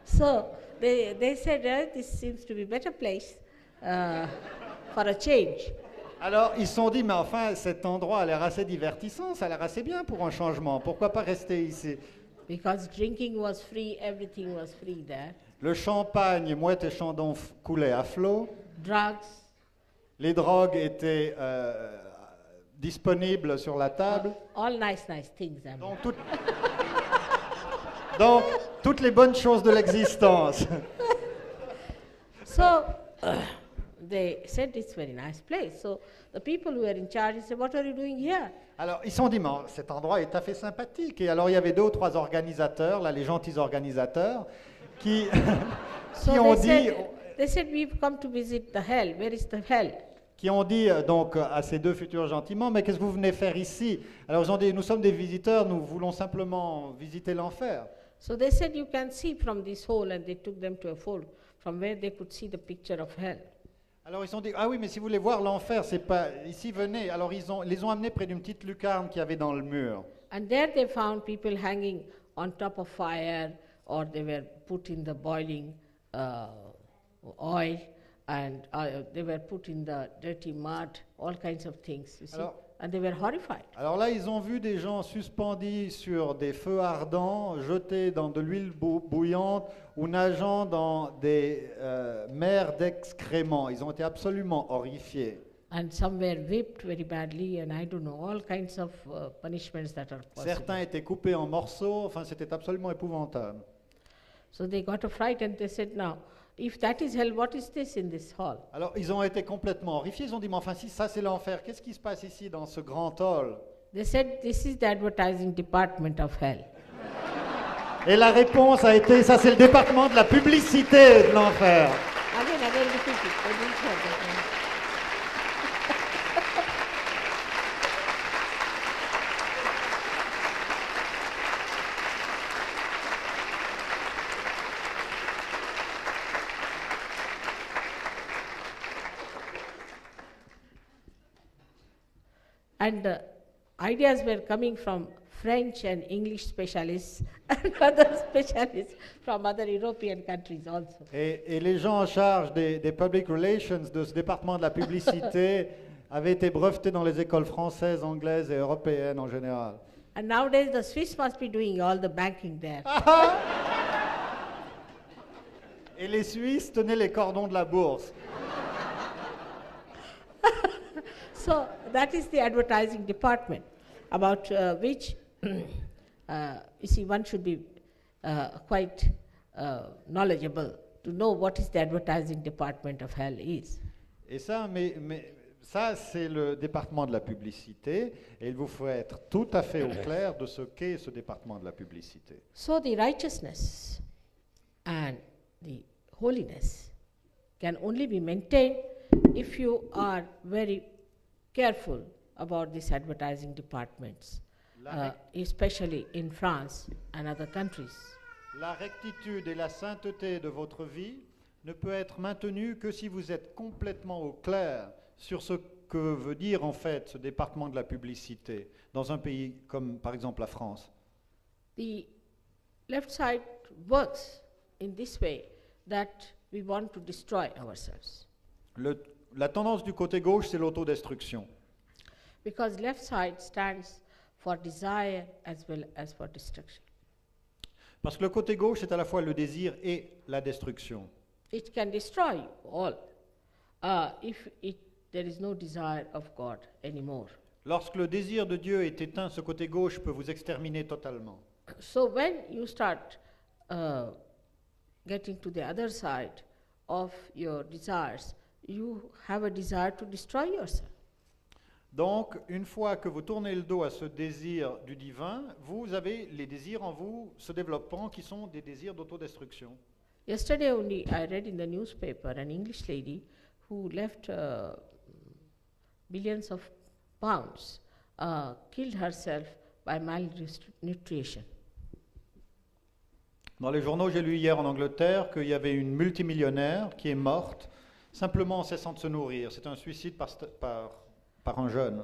So they said, this seems to be a better place for a change. Alors, ils se sont dit, mais enfin, cet endroit a l'air assez divertissant, ça a l'air assez bien pour un changement. Pourquoi pas rester ici? Because drinking was free, everything was free there. Le champagne, mouette et chandon coulaient à flot. Drugs, Les drogues étaient disponibles sur la table. all nice things. I mean. Donc, toutes les bonnes choses de l'existence. So they said it's a very nice place. So the people who were in charge said, what are you doing here? Alors, ils se sont dit, mais cet endroit est tout à fait sympathique. Et alors, il y avait 2 ou 3 organisateurs, là, les gentils organisateurs, qui, So qui ont dit... they said, we've come to visit the hell. Where is the hell? Qui ont dit donc à ces 2 futurs gentiment, mais qu'est-ce que vous venez faire ici? Alors ils ont dit, nous sommes des visiteurs, nous voulons simplement visiter l'enfer. So they said, you can see from this hole, and they took them to a hole from where they could see the picture of hell. Alors ils ont dit, ah oui, mais si vous voulez voir l'enfer, c'est pas ici, venez. Alors les ont amenés près d'une petite lucarne qu'il y avait dans le mur. And there they found people hanging on top of fire, or they were put in the boiling oil, and they were put in the dirty mud, all kinds of things, you see. Alors- And they were horrified. Alors là, ils ont vu des gens suspendus sur des feux ardents, jetés dans de l'huile bouillante ou nageant dans des mers d'excréments. Ils ont été absolument horrifiés. And some were whipped very badly, and I don't know, all kinds of punishments that are possible. Certains étaient coupés en morceaux. Enfin, c'était absolument épouvantable. So they got a fright and they said, now, if that is hell, what is this in this hall? Alors, ils ont été complètement horrifiés. Ils ont dit, mais enfin, si ça c'est l'enfer, qu'est-ce qui se passe ici dans ce grand hall? They said, this is the advertising department of hell. Et la réponse a été, ça c'est le département de la publicité de l'enfer. Again, repeat it. I didn't hear that one. And the ideas were coming from French and English specialists and other specialists from other European countries also. Et les gens en charge des public relations de ce département de la publicité avaient été brevetés dans les écoles françaises, anglaises et européennes en général. And nowadays the Swiss must be doing all the banking there. Et les Suisses tenaient les cordons de la bourse. So that is the advertising department, about which, you see, one should be quite knowledgeable to know what is the advertising department of hell is. Et ça, mais ça, c'est le département de la publicité, et il vous faut être tout à fait au clair de ce qu'est ce département de la publicité. So the righteousness and the holiness can only be maintained if you are very careful about these advertising departments, especially in France and other countries. La rectitude et la sainteté de votre vie ne peut être maintenue que si vous êtes complètement au clair sur ce que veut dire en fait ce département de la publicité dans un pays comme par exemple la France. The left side works in this way that we want to destroy ourselves. La tendance du côté gauche, c'est l'autodestruction. Because left side stands for desire as well as for destruction. Parce que le côté gauche, c'est à la fois le désir et la destruction. It can destroy you all if there is no desire of God anymore. Lorsque le désir de Dieu est éteint, ce côté gauche peut vous exterminer totalement. So when you start getting to the other side of your desires, you have a desire to destroy yourself. Donc, une fois que vous tournez le dos à ce désir du divin, vous avez les désirs en vous se développant qui sont des désirs d'autodestruction. Yesterday only I read in the newspaper an English lady who left billions of pounds, killed herself by malnutrition. Dans les journaux, j'ai lu hier en Angleterre qu'il y avait une multimillionnaire qui est morte simplement en cessant de se nourrir. C'est un suicide par un jeune.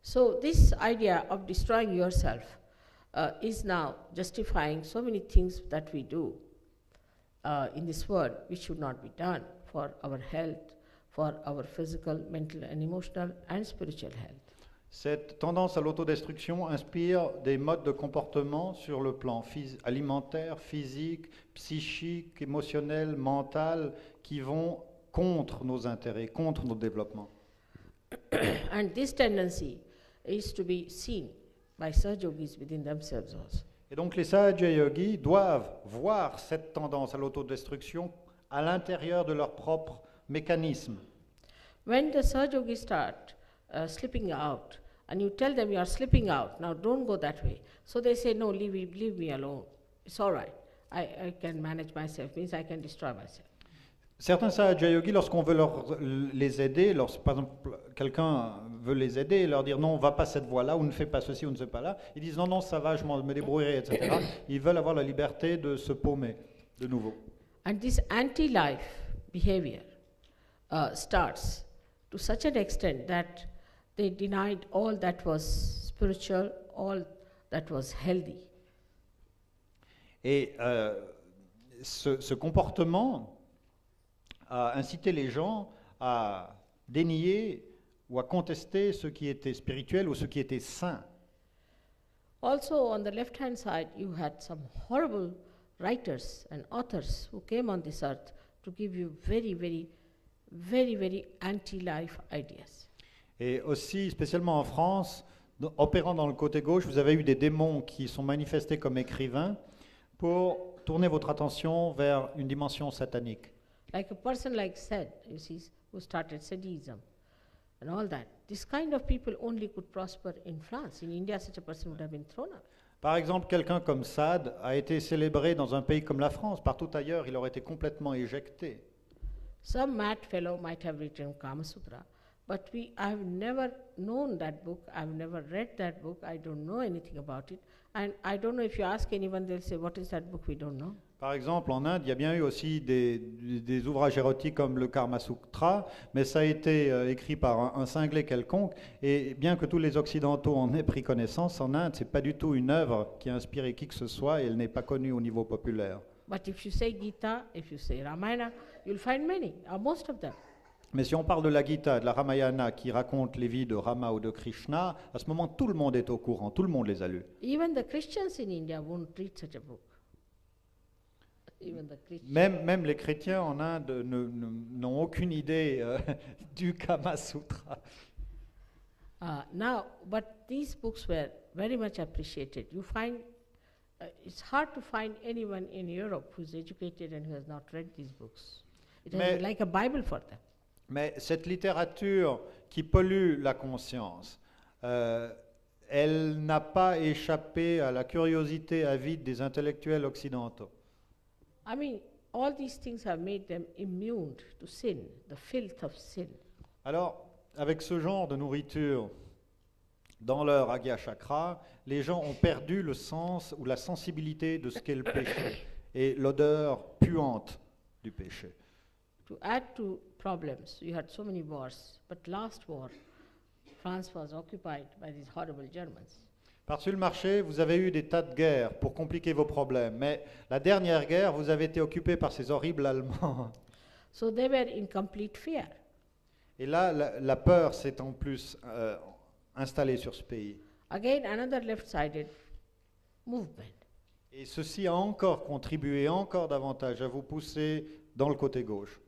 So this idea of destroying yourself is now justifying so many things that we do in this world which should not be done for our health, for our physical, mental and emotional and spiritual health. Cette tendance à l'autodestruction inspire des modes de comportement sur le plan alimentaire, physique, psychique, émotionnel, mental, qui vont contre nos intérêts, contre nos développements. And this tendency is to be seen by Sahaja Yogis within themselves also. Et donc les Sahaja Yogis doivent voir cette tendance à l'autodestruction à l'intérieur de leur propre mécanisme. When the Sahaja Yogis start slipping out, and you tell them you are slipping out, now don't go that way. So they say, no, leave me alone. It's all right. I can manage myself, means I can destroy myself. Certains Sahaja Yogis, lorsqu'on veut les aider, par exemple quelqu'un veut les aider et leur dire non, on ne va pas cette voie-là, ou ne fais pas ceci, ou ne fais pas là, ils disent non, non, ça va, je me débrouillerai, etc. Ils veulent avoir la liberté de se paumer de nouveau. And this anti-life behavior starts to such an extent that they denied all that was spiritual, all that was healthy. Et ce comportement a incité les gens à dénier ou à contester ce qui était spirituel ou ce qui était saint. Also, on the left hand side, you had some horrible writers and authors who came on this earth to give you very anti-life ideas. Et aussi, spécialement en France, opérant dans le côté gauche, vous avez eu des démons qui sont manifestés comme écrivains pour tourner votre attention vers une dimension satanique. Like a person like Seth, you see, who started Sadism and all that. This kind of people only could prosper in France. In India, such a person would have been thrown out. Par exemple, quelqu'un comme Sade a été célébré dans un pays comme la France. Partout ailleurs, il aurait été complètement éjecté. Some mad fellow might have written Kama Sutra, but I've never known that book. I've never read that book. I don't know anything about it. And I don't know if you ask anyone, they'll say, what is that book? We don't know. Par exemple, en Inde, il y a bien eu aussi des ouvrages érotiques comme le Karma Sutra, mais ça a été écrit par un cinglé quelconque. Et bien que tous les Occidentaux en aient pris connaissance, en Inde, c'est pas du tout une œuvre qui a inspiré qui que ce soit et elle n'est pas connue au niveau populaire. But if you say Gita, if you say Ramayana, you'll find many, or most of them. Mais si on parle de la Gita, de la Ramayana qui raconte les vies de Rama ou de Krishna, à ce moment, tout le monde est au courant, tout le monde les a lus. Even the Christians in India won't read such a book. Even the Christians. Même les chrétiens en Inde n'ont aucune idée du Kama Sutra. Now, but these books were very much appreciated. You find it's hard to find anyone in Europe who's educated and who has not read these books. It is like a Bible for them. Mais cette littérature qui pollue la conscience, elle n'a pas échappé à la curiosité avide des intellectuels occidentaux. I mean, all these things have made them immune to sin, the filth of sin. Alors, avec ce genre de nourriture dans leur Agya Chakra, les gens ont perdu le sens ou la sensibilité de ce qu'est le péché et l'odeur puante du péché. To add to problems, you had so many wars, but last war, France was occupied by these horrible Germans. Par-dessus le marché, vous avez eu des tas de guerres pour compliquer vos problèmes, mais la dernière guerre, vous avez été occupé par ces horribles Allemands. So they were in complete fear. Et là, la peur s'est en plus installée sur ce pays. Again, another left-sided movement. Et ceci a encore contribué encore davantage à vous pousser dans le côté gauche.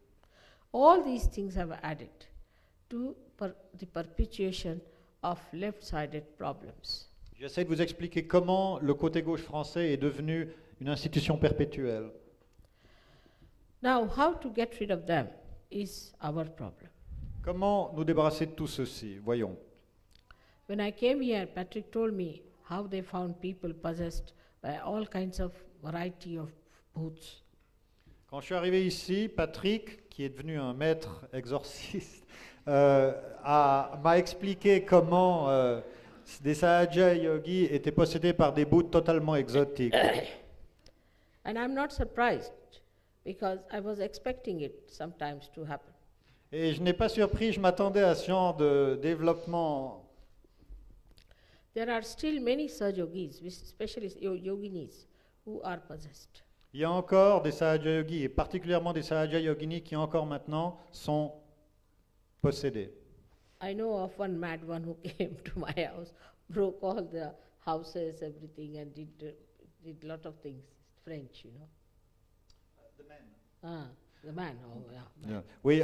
All these things have added to the perpetuation of left-sided problems. J'essaie de vous expliquer comment le côté gauche français est devenu une institution perpétuelle. Now, how to get rid of them is our problem. Comment nous débarrasser de tout ceci? Voyons. When I came here, Patrick told me how they found people possessed by all kinds of variety of bhoots. Quand je suis arrivé ici, Patrick, qui est devenu un maître exorciste, m'a expliqué comment des Sahaja yogis étaient possédés par des bhūts totalement exotiques. And I'm not surprised because I was expecting it sometimes to happen. Et je n'ai pas surpris, je m'attendais à ce genre de développement. There are still many Sahaja yogis, especially yoginis, who are possessed. Il y a encore des Sahaja yogis, et particulièrement des Sahaja yoginis qui encore maintenant sont possédés. I know of one mad one who came to my house, broke all the houses, everything, and did a lot of things. French, you know. The man. Oh, yeah. Yeah. Oui,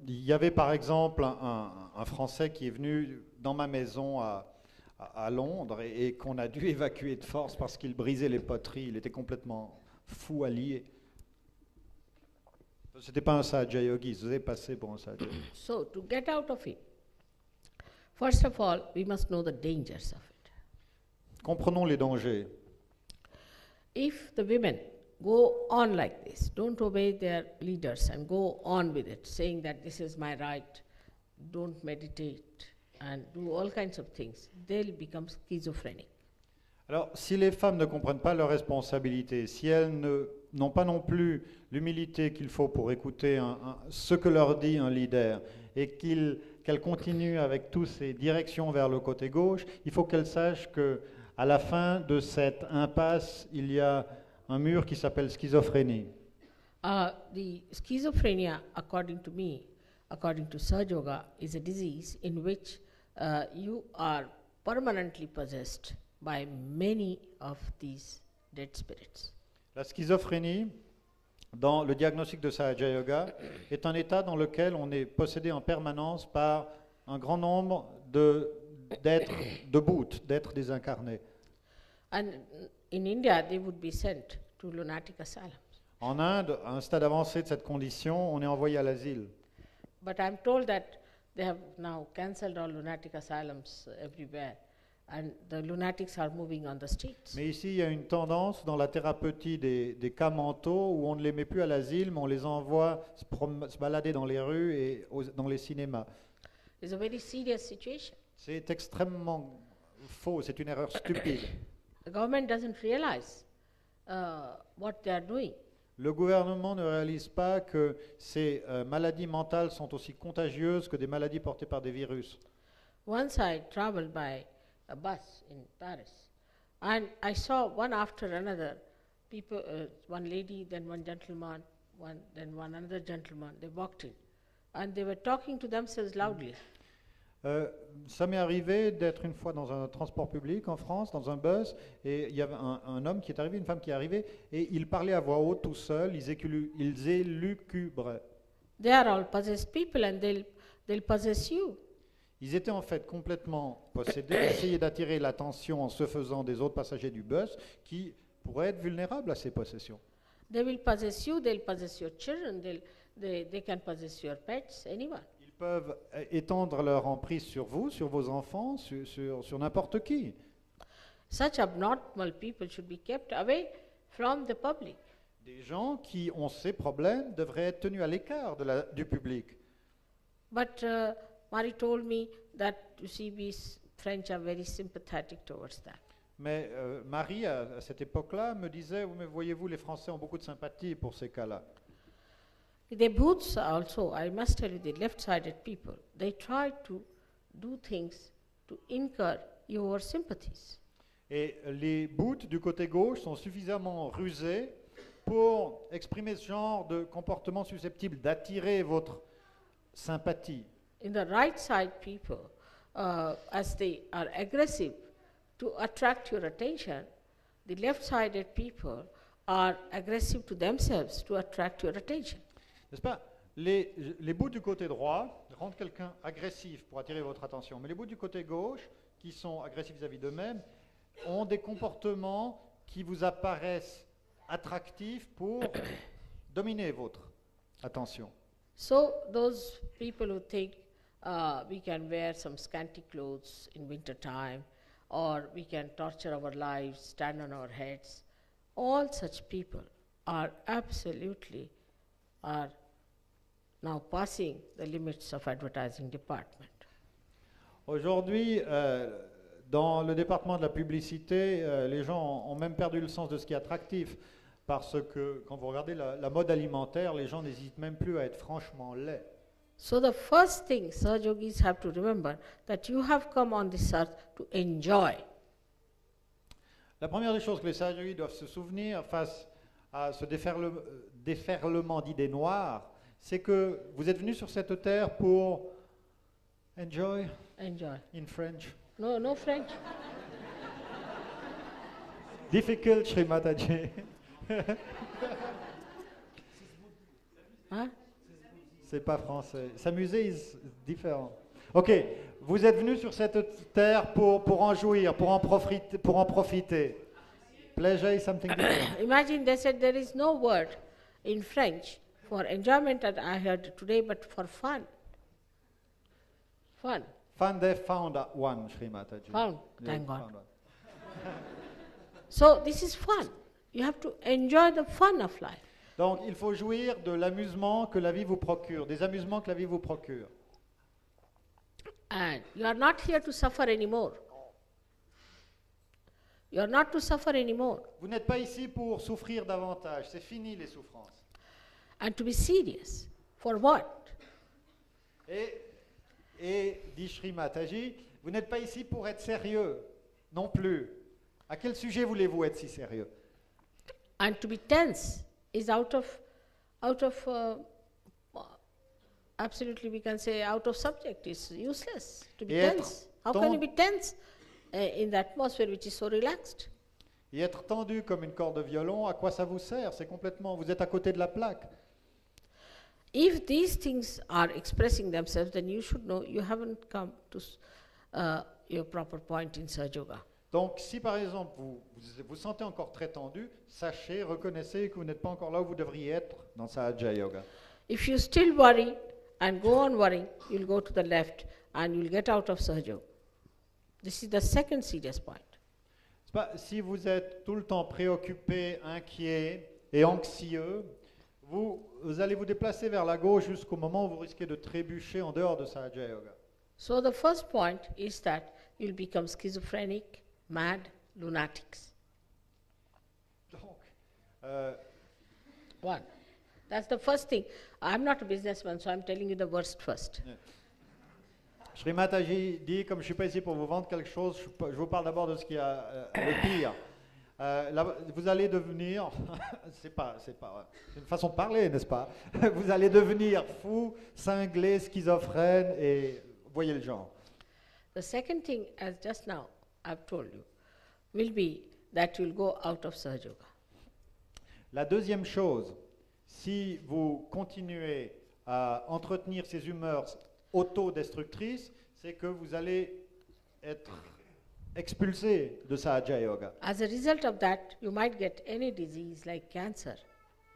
il y avait par exemple un Français qui est venu dans ma maison à Londres et qu'on a dû évacuer de force parce qu'il brisait les poteries. Il était complètement fou, allié. C'était pas un Sahaja yogi, il se faisait passer pour un Sahaja yogi. So, to get out of it, first of all, we must know the dangers of it. Comprenons les dangers. If the women go on like this, don't obey their leaders and go on with it, saying that this is my right, don't meditate, and do all kinds of things, they'll become schizophrenic. Alors, si les femmes ne comprennent pas leurs responsabilités, si elles ne n'ont pas non plus l'humilité qu'il faut pour écouter ce que leur dit un leader et qu'elles continuent avec toutes ces directions vers le côté gauche, il faut qu'elles sachent qu'à la fin de cette impasse, il y a un mur qui s'appelle schizophrénie. The schizophrenia, according to me, according to Sahaja Yoga, is a disease in which you are permanently possessed by many of these dead spirits. La schizophrénie, dans le diagnostic de Sahaja Yoga, est un état dans lequel on est possédé en permanence par un grand nombre d'êtres d'êtres désincarnés. And in India, they would be sent to lunatic asylums. En Inde, à un stade avancé de cette condition, on est envoyé à l'asile. But I'm told that they have now cancelled all lunatic asylums everywhere, and the lunatics are moving on the streets. Mais ici, il y a une tendance dans la thérapeutie des cas mentaux où on ne les met plus à l'asile, mais on les envoie se balader dans les rues et dans les cinémas. It's a very serious situation. C'est extrêmement faux, c'est une erreur stupide. The government doesn't realize what they are doing. Le gouvernement ne réalise pas que ces maladies mentales sont aussi contagieuses que des maladies portées par des virus. Once I traveled by a bus in Paris, and I saw one after another people, one lady, then one gentleman, then one another gentleman. They walked in, and they were talking to themselves loudly. Ça m'est arrivé d'être une fois dans un transport public en France, dans un bus, et il y avait un homme qui est arrivé, une femme qui est arrivée, et ils parlaient à voix haute tout seuls, ils élucubraient. They are all possessed people, and they'll possess you. Ils étaient en fait complètement possédés, essayaient d'attirer l'attention en se faisant des autres passagers du bus qui pourraient être vulnérables à ces possessions. They will possess you, they'll possess your children, they can possess your pets, anyone. Ils peuvent étendre leur emprise sur vous, sur vos enfants, sur n'importe qui. Such abnormal people should be kept away from the public. Des gens qui ont ces problèmes devraient être tenus à l'écart du public. But Mari told me that, you see, we French are very sympathetic towards that. Mais Marie, à cette époque-là, me disait, mais voyez-vous, les Français ont beaucoup de sympathie pour ces cas-là. The Bhuts also, I must tell you, the left-sided people, they try to do things to incur your sympathies. Et les bouts du côté gauche sont suffisamment rusés pour exprimer ce genre de comportement susceptible d'attirer votre sympathie. In the right-side people, as they are aggressive to attract your attention, the left-sided people are aggressive to themselves to attract your attention. N'est-ce pas? Les bouts du côté droit rendent quelqu'un agressif pour attirer votre attention, mais les bouts du côté gauche, qui sont agressifs vis-à-vis d'eux-mêmes, ont des comportements qui vous apparaissent attractifs pour dominer votre attention. So those people who think we can wear some scanty clothes in winter time, or we can torture our lives, stand on our heads, all such people are absolutely now passing the limits of advertising department. Aujourd'hui, dans le département de la publicité, les gens ont même perdu le sens de ce qui est attractif, parce que quand vous regardez la mode alimentaire, les gens n'hésitent même plus à être franchement laids. So the first thing Sahaja Yogis have to remember, that you have come on this earth to enjoy. La première des choses que les Sahaja Yogis doivent se souvenir face à ce déferlement d'idées noires, c'est que vous êtes venus sur cette terre pour enjoy, Enjoy. in French. No French. Difficult, Shri Mataji. Huh? C'est pas français. S'amuser is différent. Ok, vous êtes venus sur cette terre pour en jouir, pour en profiter. Pleasure is something different. Imagine they said there is no word in French for enjoyment that I heard today, but for fun. Fun. Fun, they found one, Shri Mataji. Found, Yeah, thank God. found one. So this is fun. You have to enjoy the fun of life. Donc, il faut jouir de l'amusement que la vie vous procure, des amusements que la vie vous procure. And you are not here to suffer anymore. You are not to suffer anymore Vous n'êtes pas ici pour souffrir davantage. C'est fini les souffrances. and to be serious. For what? Et dit Shri Mataji, vous n'êtes pas ici pour être sérieux non plus. À quel sujet voulez-vous être si sérieux? And to be tense is out of absolutely we can say out of subject. It's useless to be Et être tense. How can you be tense in the atmosphere which is so relaxed? Et être tendu comme une corde de violon, à quoi ça vous sert? C'est complètement, vous êtes à côté de la plaque. If these things are expressing themselves, then you should know you haven't come to your proper point in Sahaja Yoga. Donc, si par exemple vous sentez encore très tendu, sachez, reconnaissez que vous n'êtes pas encore là où vous devriez être dans Sahaja Yoga. If you still worry and go on worrying, you'll go to the left and you'll get out of Sahaja Yoga. This is the second serious point. C'est pas, si vous êtes tout le temps préoccupé, inquiet et anxieux, vous allez vous déplacer vers la gauche jusqu'au moment où vous risquez de trébucher en dehors de Sahaja Yoga. So the first point is that you'll become schizophrenic, mad, lunatics. Donc, One. That's the first thing. I'm not a businessman, so I'm telling you the worst first. Shri Mataji dit, comme je ne suis pas ici pour vous vendre quelque chose, je vous parle d'abord de ce qui est le pire. Vous allez devenir, c'est une façon de parler, n'est-ce pas? Vous allez devenir fou, cinglé, schizophrène, et voyez le genre. The second thing, as just now I've told you, will be that you'll go out of Sahaja Yoga. La deuxième chose, si vous continuez à entretenir ces humeurs autodestructrices, c'est que vous allez être expulsé de Sahaja Yoga. As a result of that, you might get any disease like cancer.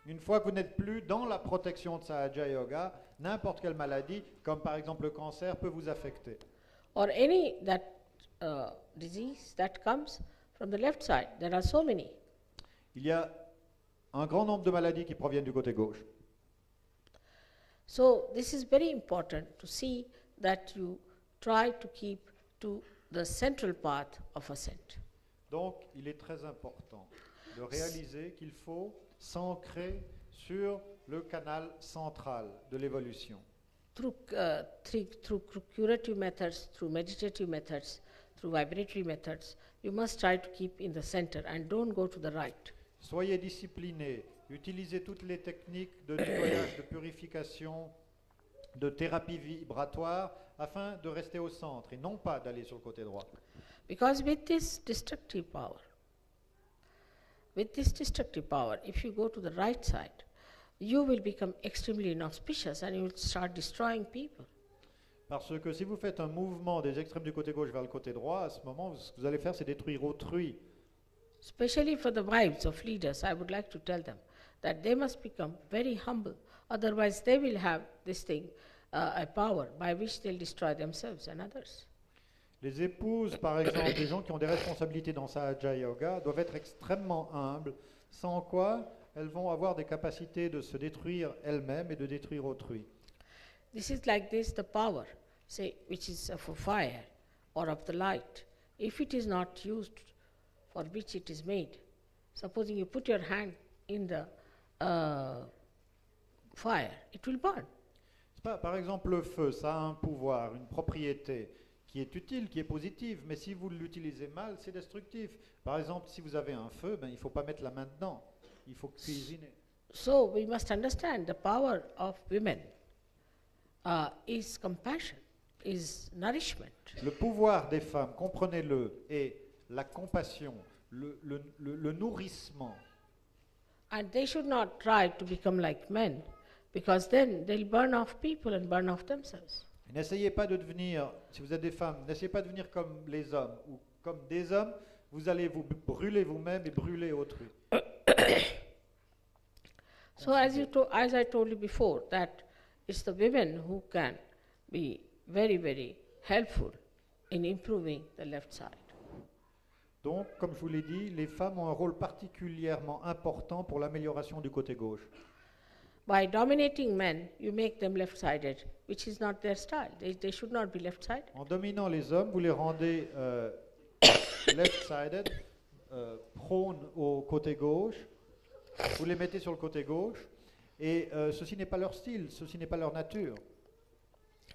Une fois que vous n'êtes plus dans la protection de Sahaja Yoga, n'importe quelle maladie, comme par exemple le cancer, peut vous affecter. Or any disease that comes from the left side. There are so many. Il y a un grand nombre de maladies qui proviennent du côté gauche. So this is very important to see that you try to keep to the central path of ascent. Donc, il est très important de réaliser qu'il faut s'ancrer sur le canal central de l'évolution. Through curative methods, through meditative methods, through vibratory methods, you must try to keep in the center and don't go to the right. Soyez disciplinés, utilisez toutes les techniques de nettoyage, de purification, de thérapie vibratoire, afin de rester au centre et non pas d'aller sur le côté droit. Because with this destructive power, if you go to the right side, you will become extremely inauspicious and you will start destroying people. Parce que si vous faites un mouvement des extrêmes du côté gauche vers le côté droit, à ce moment, ce que vous allez faire, c'est détruire autrui. Especially for the wives of leaders, I would like to tell them that they must become very humble. Otherwise, they will have this thing, a power by which they'll destroy themselves and others. Les épouses, par exemple, des gens qui ont des responsabilités dans Sahaja Yoga, doivent être extrêmement humbles, sans quoi elles vont avoir des capacités de se détruire elles-mêmes et de détruire autrui. This is like this, the power, say, which is of a fire or of the light. If it is not used for which it is made, supposing you put your hand in the fire, it will burn. Par exemple, le feu, ça a un pouvoir, une propriété qui est utile, qui est positive, mais si vous l'utilisez mal, c'est destructif. Par exemple, si vous avez un feu, il ne faut pas mettre la main dedans, il faut cuisiner. So we must understand the power of women is compassion, is nourishment. Le pouvoir des femmes, comprenez-le, est la compassion, le nourrissement. And they should not try to become like men, because then they'll burn off people and burn off themselves. N'essayez pas de devenir, si vous êtes des femmes, n'essayez pas de devenir comme les hommes ou comme des hommes, vous allez vous brûler vous-même et brûler autrui. So as I told you before, that it's the women who can be very, very helpful in improving the left side. Donc, comme je vous l'ai dit, les femmes ont un rôle particulièrement important pour l'amélioration du côté gauche. By dominating men, you make them left-sided, which is not their style. They should not be left-sided. En dominant les hommes, vous les rendez left-sided, prônent au côté gauche, vous les mettez sur le côté gauche, et ceci n'est pas leur style, ceci n'est pas leur nature.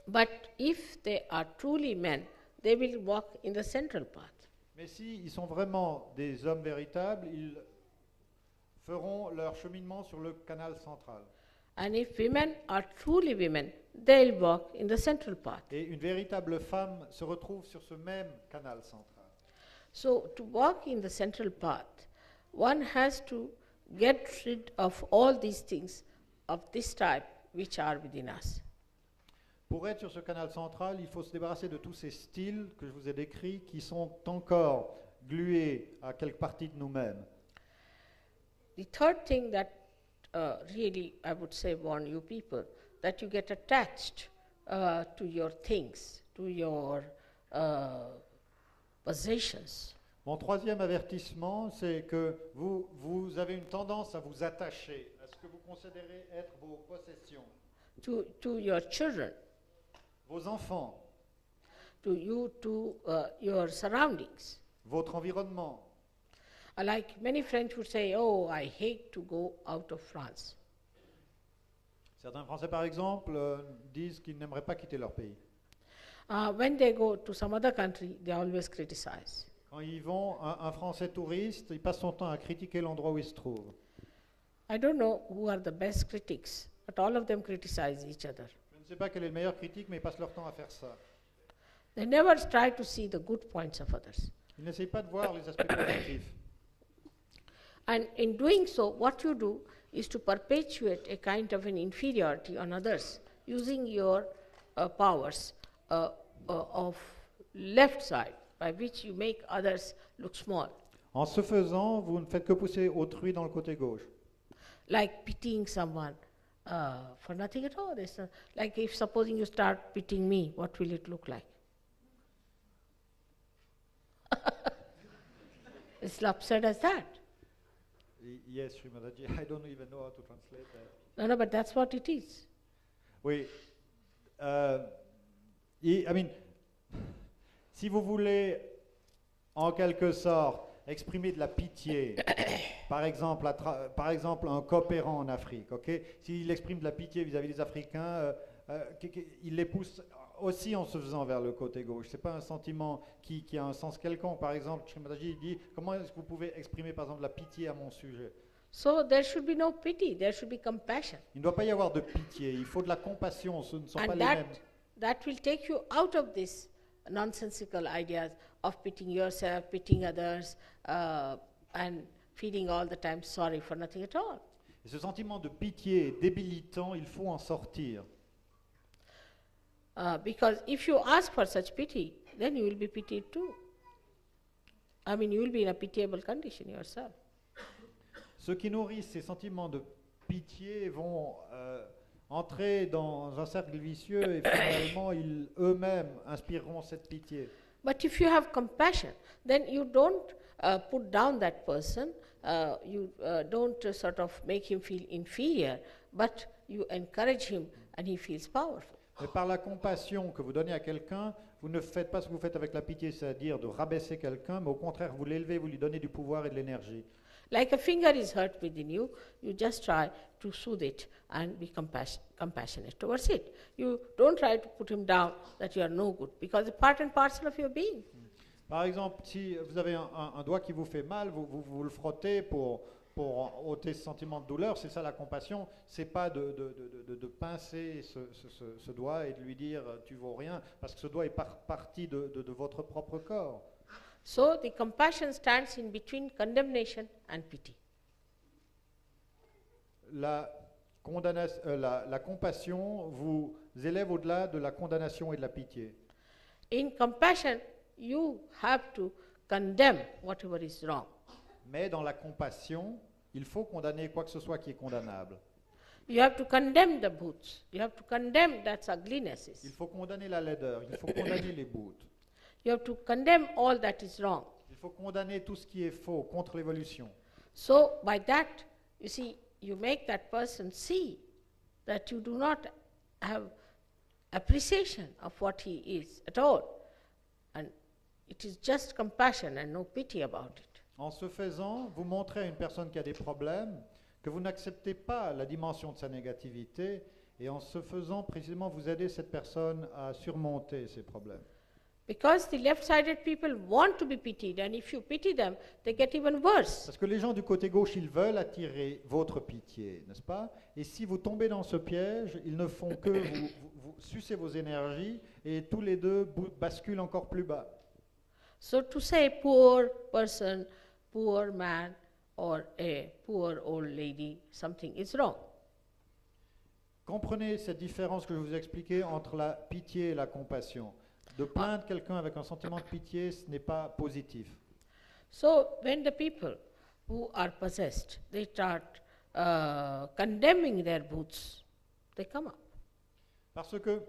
But if they are truly men, they will walk in the central path. Mais s'ils sont vraiment des hommes véritables, ils feront leur cheminement sur le canal central. And if women are truly women, they'll walk in the central path. Et une véritable femme se retrouve sur ce même canal central. So, to walk in the central path, one has to get rid of all these things of this type which are within us. Pour être sur ce canal central, il faut se débarrasser de tous ces styles que je vous ai décrits qui sont encore glués à quelque partie de nous-mêmes. The third thing that really I would say warn you people, that you get attached to your things, to your possessions. Mon troisième avertissement, c'est que vous avez une tendance à vous attacher à ce que vous considérez être vos possessions, To your children, vos enfants, to your surroundings. votre environnement. Like many French would say, oh, I hate to go out of France. Certains Français, par exemple, disent qu'ils n'aimeraient pas quitter leur pays. When they go to some other country, they always criticize. Quand ils vont, un Français touriste, il passe son temps à critiquer l'endroit où il se trouve. I don't know who are the best critics, but all of them criticize each other. Je ne sais pas quel est le meilleur critique, mais ils passent leur temps à faire ça. They never try to see the good points of others. Ils n'essayent pas de voir les aspects positifs. And in doing so, what you do is to perpetuate a kind of an inferiority on others, using your powers of left side, by which you make others look small. En ce faisant, vous ne faites que pousser autrui dans le côté gauche. Like pitying someone for nothing at all. Like if supposing you start pitying me, what will it look like? It's upset as that. Yes, Srimadaji, I don't even know how to translate that. No, but that's what it is. Oui. I mean, si vous voulez, en quelque sorte, exprimer de la pitié, par exemple un coopérant en Afrique, ok, s'il exprime de la pitié vis-à-vis des Africains, il les pousse aussi en se faisant vers le côté gauche. Ce n'est pas un sentiment qui a un sens quelconque. Par exemple, Srimadaji dit, comment est-ce que vous pouvez exprimer par exemple de la pitié à mon sujet? So there should be no pity, there should be compassion. Il ne doit pas y avoir de pitié, il faut de la compassion, ce ne sont pas And les mêmes. that will take you out of this nonsensical ideas of pitying yourself, pitying others, and feeling all the time sorry for nothing at all. Et ce sentiment de pitié est débilitant, il faut en sortir. Because if you ask for such pity, then you will be pitied too. I mean, you will be in a pitiable condition yourself. Ceux qui nourrissent ces sentiments de pitié vont entrer dans un cercle vicieux et finalement ils eux-mêmes inspireront cette pitié. But if you have compassion, then you don't put down that person, you don't sort of make him feel inferior, but you encourage him and he feels powerful. Mais par la compassion que vous donnez à quelqu'un, vous ne faites pas ce que vous faites avec la pitié, c'est-à-dire de rabaisser quelqu'un, mais au contraire, vous l'élevez, vous lui donnez du pouvoir et de l'énergie. Like a finger is hurt within you, you just try to soothe it and be compassionate towards it. You don't try to put him down that you are no good, because it's part and parcel of your being. Par exemple, si vous avez un doigt qui vous fait mal, vous le frottez pour ôter ce sentiment de douleur, c'est ça la compassion, c'est pas de pincer ce doigt et de lui dire tu vaux rien, parce que ce doigt est partie de votre propre corps. So the compassion stands in between condemnation and pity. La compassion vous élève au-delà de la condamnation et de la pitié. In compassion, you have to condemn whatever is wrong. Mais dans la compassion, il faut condamner quoi que ce soit qui est condamnable. You have to condemn the boots. You have to condemn that's uglinesses. Il faut condamner la laideur, il faut condamner les boutes. You have to condemn all that is wrong. Il faut condamner tout ce qui est faux, contre l'évolution. So by that, you see, you make that person see that you do not have appreciation of what he is at all. And it is just compassion and no pity about it. En ce faisant, vous montrez à une personne qui a des problèmes que vous n'acceptez pas la dimension de sa négativité, et en ce faisant, précisément, vous aidez cette personne à surmonter ces problèmes. Because the left-sided people want to be pitied, and if you pity them, they get even worse. Parce que les gens du côté gauche, ils veulent attirer votre pitié, n'est-ce pas? Et si vous tombez dans ce piège, ils ne font que vous sucer vos énergies, et tous les deux basculent encore plus bas. So to say poor person, poor man, or a poor old lady, something is wrong. Comprenez cette différence que je vous ai expliquée entre la pitié et la compassion. De plaindre quelqu'un avec un sentiment de pitié, ce n'est pas positif. So when the people who are possessed, they start condemning their bhoots, they come up. Parce que,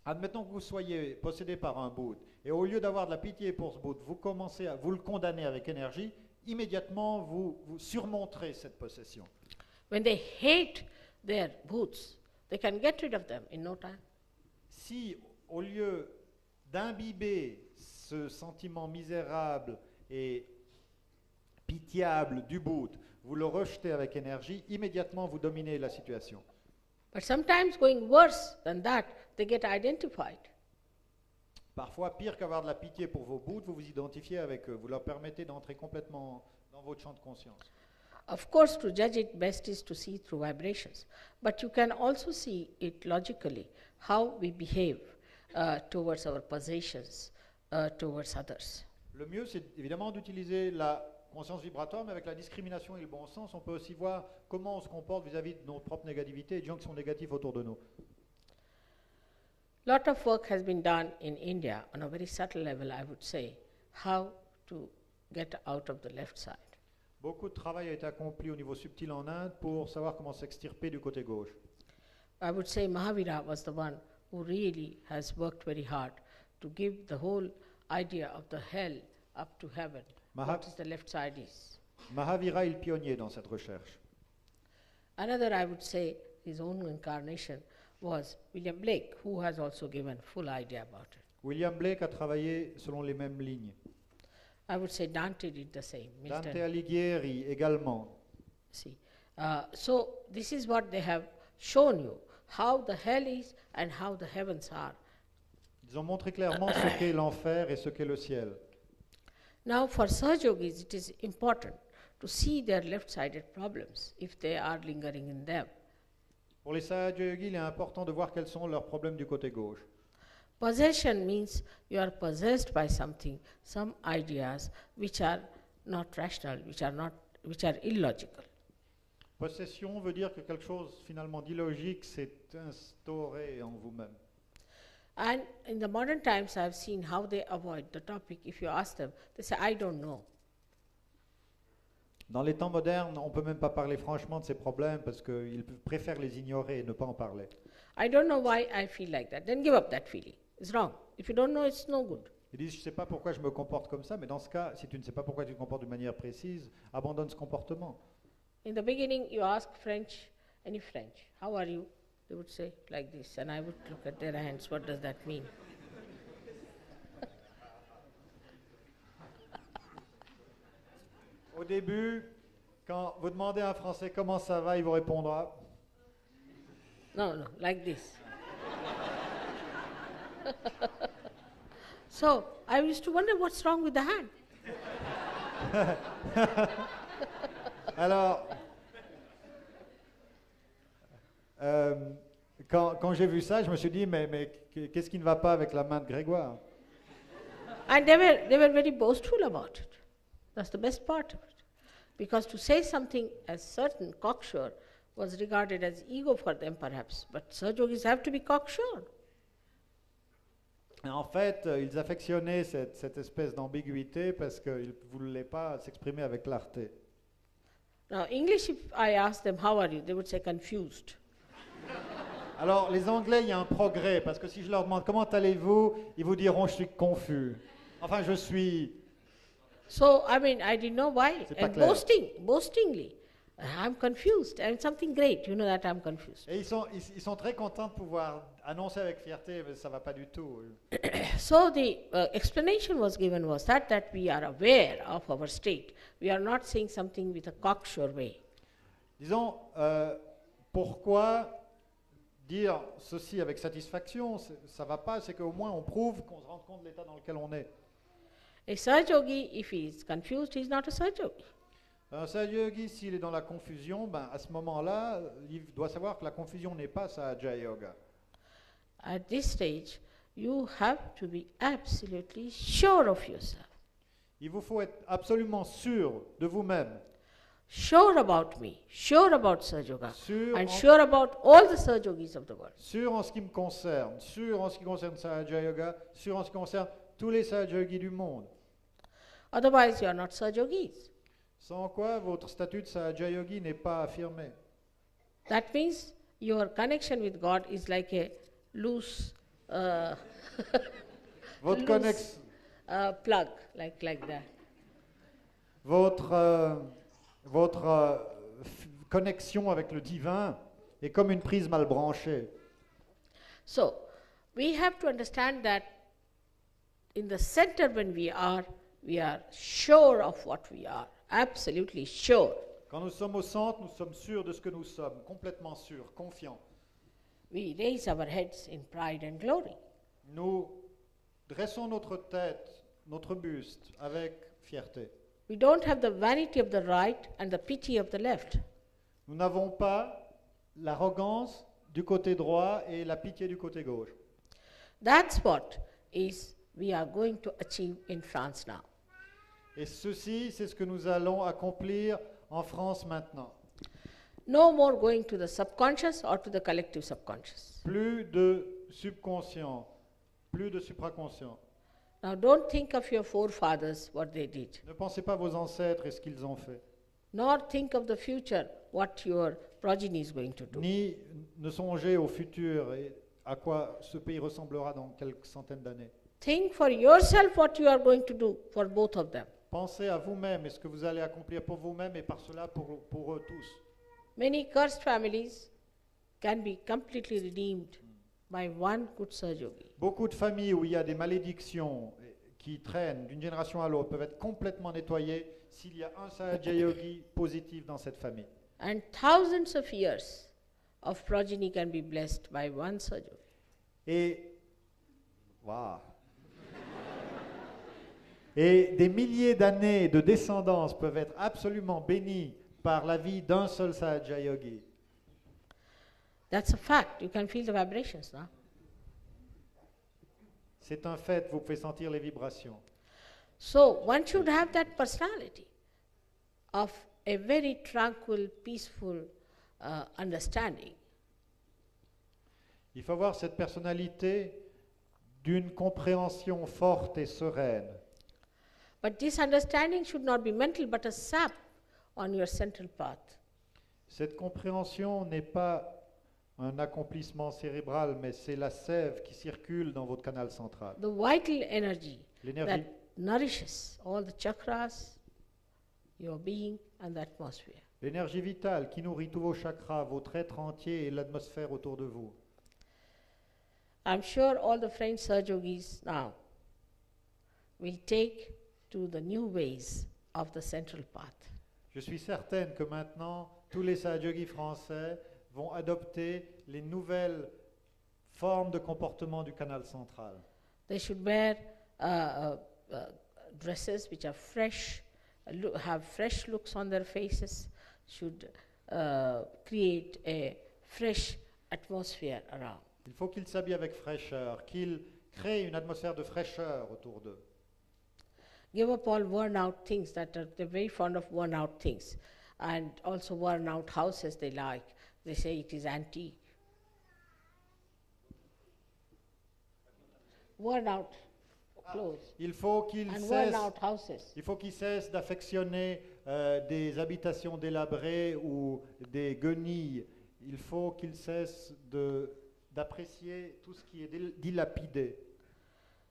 admettons que vous soyez possédé par un bhut, et au lieu d'avoir de la pitié pour ce bhut, vous commencez à vous le condamner avec énergie, immédiatement vous surmonterez cette possession. When they hate their bhoots, they can get rid of them in no time. Si, au lieu d'imbiber ce sentiment misérable et pitiable du bhut, vous le rejetez avec énergie, immédiatement vous dominez la situation. But sometimes going worse than that, they get identified. Parfois, pire qu'avoir de la pitié pour vos bhouts, vous vous identifiez avec eux, vous leur permettez d'entrer complètement dans votre champ de conscience. Of course, to judge it best is to see through vibrations, but you can also see it logically, how we behave towards our possessions, towards others. Le mieux, c'est évidemment d'utiliser la conscience vibratoire, mais avec la discrimination et le bon sens, on peut aussi voir comment on se comporte vis-à-vis de nos propres négativités et des gens qui sont négatifs autour de nous. Lot of work has been done in India on a very subtle level, I would say, how to get out of the left side. Beaucoup de travail a été accompli au niveau subtil en Inde pour savoir comment s'extirper du côté gauche. I would say Mahavira was the one who really has worked very hard to give the whole idea of the hell up to heaven. What is the left side is. Mahavira est le pionnier dans cette recherche. Another, I would say, his own incarnation was William Blake, who has also given full idea about it. William Blake a travaillé selon les mêmes lignes. I would say Dante did the same. Dante Alighieri également. See, so this is what they have shown you, how the hell is and how the heavens are. Ils ont montré clairement ce qu'est l'enfer et ce qu'est le ciel. Now for Sahaja Yogis, it is important to see their left-sided problems if they are lingering in them. Pour les Sahaja Yogis, il est important de voir quels sont leurs problèmes du côté gauche. Possession means you are possessed by something, some ideas which are not rational, which are illogical. Possession veut dire que quelque chose finalement d'illogique s'est instauré en vous-même. And in the modern times, I have seen how they avoid the topic. If you ask them, they say, I don't know. Dans les temps modernes, on ne peut même pas parler franchement de ces problèmes parce qu'ils préfèrent les ignorer et ne pas en parler. I don't know why I feel like that. Then give up that feeling. It's wrong. If you don't know, it's no good. Ils disent, je ne sais pas pourquoi je me comporte comme ça, mais dans ce cas, si tu ne sais pas pourquoi tu te comportes de manière précise, abandonne ce comportement. In the beginning, you ask any French, how are you? They would say like this, and I would look at their hands, what does that mean? Au début, quand vous demandez à un Français comment ça va, il vous répondra. No, like this. So I used to wonder what's wrong with the hand. Alors, quand j'ai vu ça, je me suis dit, mais qu'est-ce qui ne va pas avec la main de Grégoire? And they were very boastful about it. That's the best part of it. Because to say something as certain, cocksure, was regarded as ego for them perhaps. But Sahaja-yogis have to be cocksure. Et en fait, ils affectionnaient cette espèce d'ambiguïté parce qu'ils ne voulaient pas s'exprimer avec clarté. Now, English, if I ask them, how are you? They would say confused. Alors, les Anglais, il y a un progrès, parce que si je leur demande comment allez-vous, ils vous diront je suis confus. Enfin, je suis... So, I mean, I didn't know why. C'est pas And clair. boastingly, I'm confused. I'm something great. You know that I'm confused. Et ils sont très contents de pouvoir annoncer avec fierté, mais ça va pas du tout. So the explanation was given was that we are aware of our state. We are not saying something with a cocksure way. Disons, pourquoi dire ceci avec satisfaction, ça va pas, c'est qu'au moins on prouve qu'on se rend compte de l'état dans lequel on est. A Sahaja-yogi, if he is confused, he is not a Sahaja-yogi. Un Sahaja Yogi, s'il est dans la confusion, ben, à ce moment-là, il doit savoir que la confusion n'est pas Sahaja Yoga. At this stage, you have to be absolutely sure of yourself, Il vous faut être absolument sûr de vous-même, sure about me, sure about Sahaja-yoga, sûr and en, sure about all the Sahaja-yogis of the world. sûr en ce qui me concerne, sûr en ce qui concerne Sahaja Yoga, sûr en ce qui concerne tous les Sahaja Yogis du monde. Otherwise, you are not Sahaja-yogis. Sans quoi votre statut de Sahaja Yogi n'est pas affirmé. That means your connection with God is like a loose, Votre, loose connex- plug, like that. votre connexion avec le divin est comme une prise mal branchée. So, we have to understand that in the center when we are sure of what we are, absolutely sure. Quand nous sommes au centre, nous sommes sûrs de ce que nous sommes, complètement sûrs, confiants. We raise our heads in pride and glory. Nous dressons notre tête, notre buste avec fierté. We don't have the vanity of the right and the pity of the left. Nous n'avons pas l'arrogance du côté droit et la pitié du côté gauche. That's what is we are going to achieve in France now. Et ceci, c'est ce que nous allons accomplir en France maintenant. No more going to the subconscious or to the collective subconscious. Plus de subconscient, plus de supraconscient. Now don't think of your forefathers, what they did, Ne pensez pas à vos ancêtres et ce qu'ils ont fait. nor think of the future, what your progeny is going to do. Ni ne songez au futur et à quoi ce pays ressemblera dans quelques centaines d'années. Think for yourself what you are going to do for both of them. Pensez à vous-même et ce que vous allez accomplir pour vous-même et par cela pour eux tous. Many cursed families can be completely redeemed by one good Sahaja-yogi. Beaucoup de familles où il y a des malédictions qui traînent d'une génération à l'autre peuvent être complètement nettoyées s'il y a un Sahaja Yogi positif dans cette famille. And thousands of years of progeny can be blessed by one Sahaja-yogi. Et, waouh. Et des milliers d'années de descendance peuvent être absolument bénies par la vie d'un seul Sahaja Yogi. That's a fact. You can feel the vibrations now. C'est un fait, vous pouvez sentir les vibrations. So one should have that personality of a very tranquil, peaceful understanding. Il faut avoir cette personnalité d'une compréhension forte et sereine. But this understanding should not be mental, but a sap on your central path. Cette compréhension n'est pas un accomplissement cérébral, mais c'est la sève qui circule dans votre canal central. The vital energy L'énergie, that nourishes all the chakras, your being, and the atmosphere. l'énergie vitale qui nourrit tous vos chakras, votre être entier et l'atmosphère autour de vous. I'm sure all the French Sahaja-yogis now will take to the new ways of the central path. Je suis certaine que maintenant, tous les Sahaja-yogis français vont adopter les nouvelles formes de comportement du canal central. They should wear dresses which are fresh, have fresh looks on their faces, should create a fresh atmosphere around. Il faut qu'ils s'habillent avec fraîcheur, qu'ils créent une atmosphère de fraîcheur autour d'eux. Give up all worn out things that are, they're very fond of worn out things, and also worn out houses they like. They say it is antique. Worn out clothes Il faut qu'ils and worn cessent, out houses. il faut qu'ils cessent d'affectionner des habitations délabrées ou des guenilles. Il faut qu'ils cessent d'apprécier tout ce qui est dilapidé.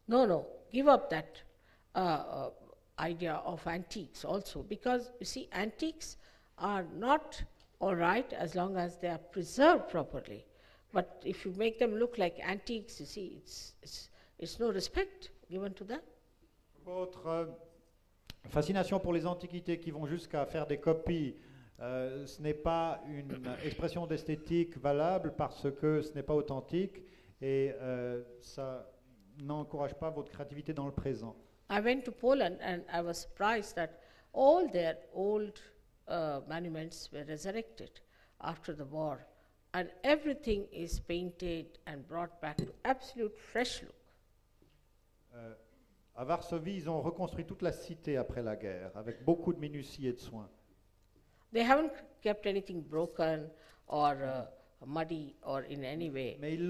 No, give up that idea of antiques also, because you see, antiques are not all right as long as they are preserved properly. But if you make them look like antiques, you see, it's no respect given to them. Votre fascination pour les antiquités qui vont jusqu'à faire des copies, ce n'est pas une expression d'esthétique valable parce que ce n'est pas authentique et ça n'encourage pas votre créativité dans le présent. I went to Poland and I was surprised that all their old monuments were resurrected after the war, and everything is painted and brought back to absolute fresh look. À Varsovie, ils ont reconstruit toute la cité après la guerre, avec beaucoup de minutie et de soin. They haven't kept anything broken or muddy or in any way Mais ils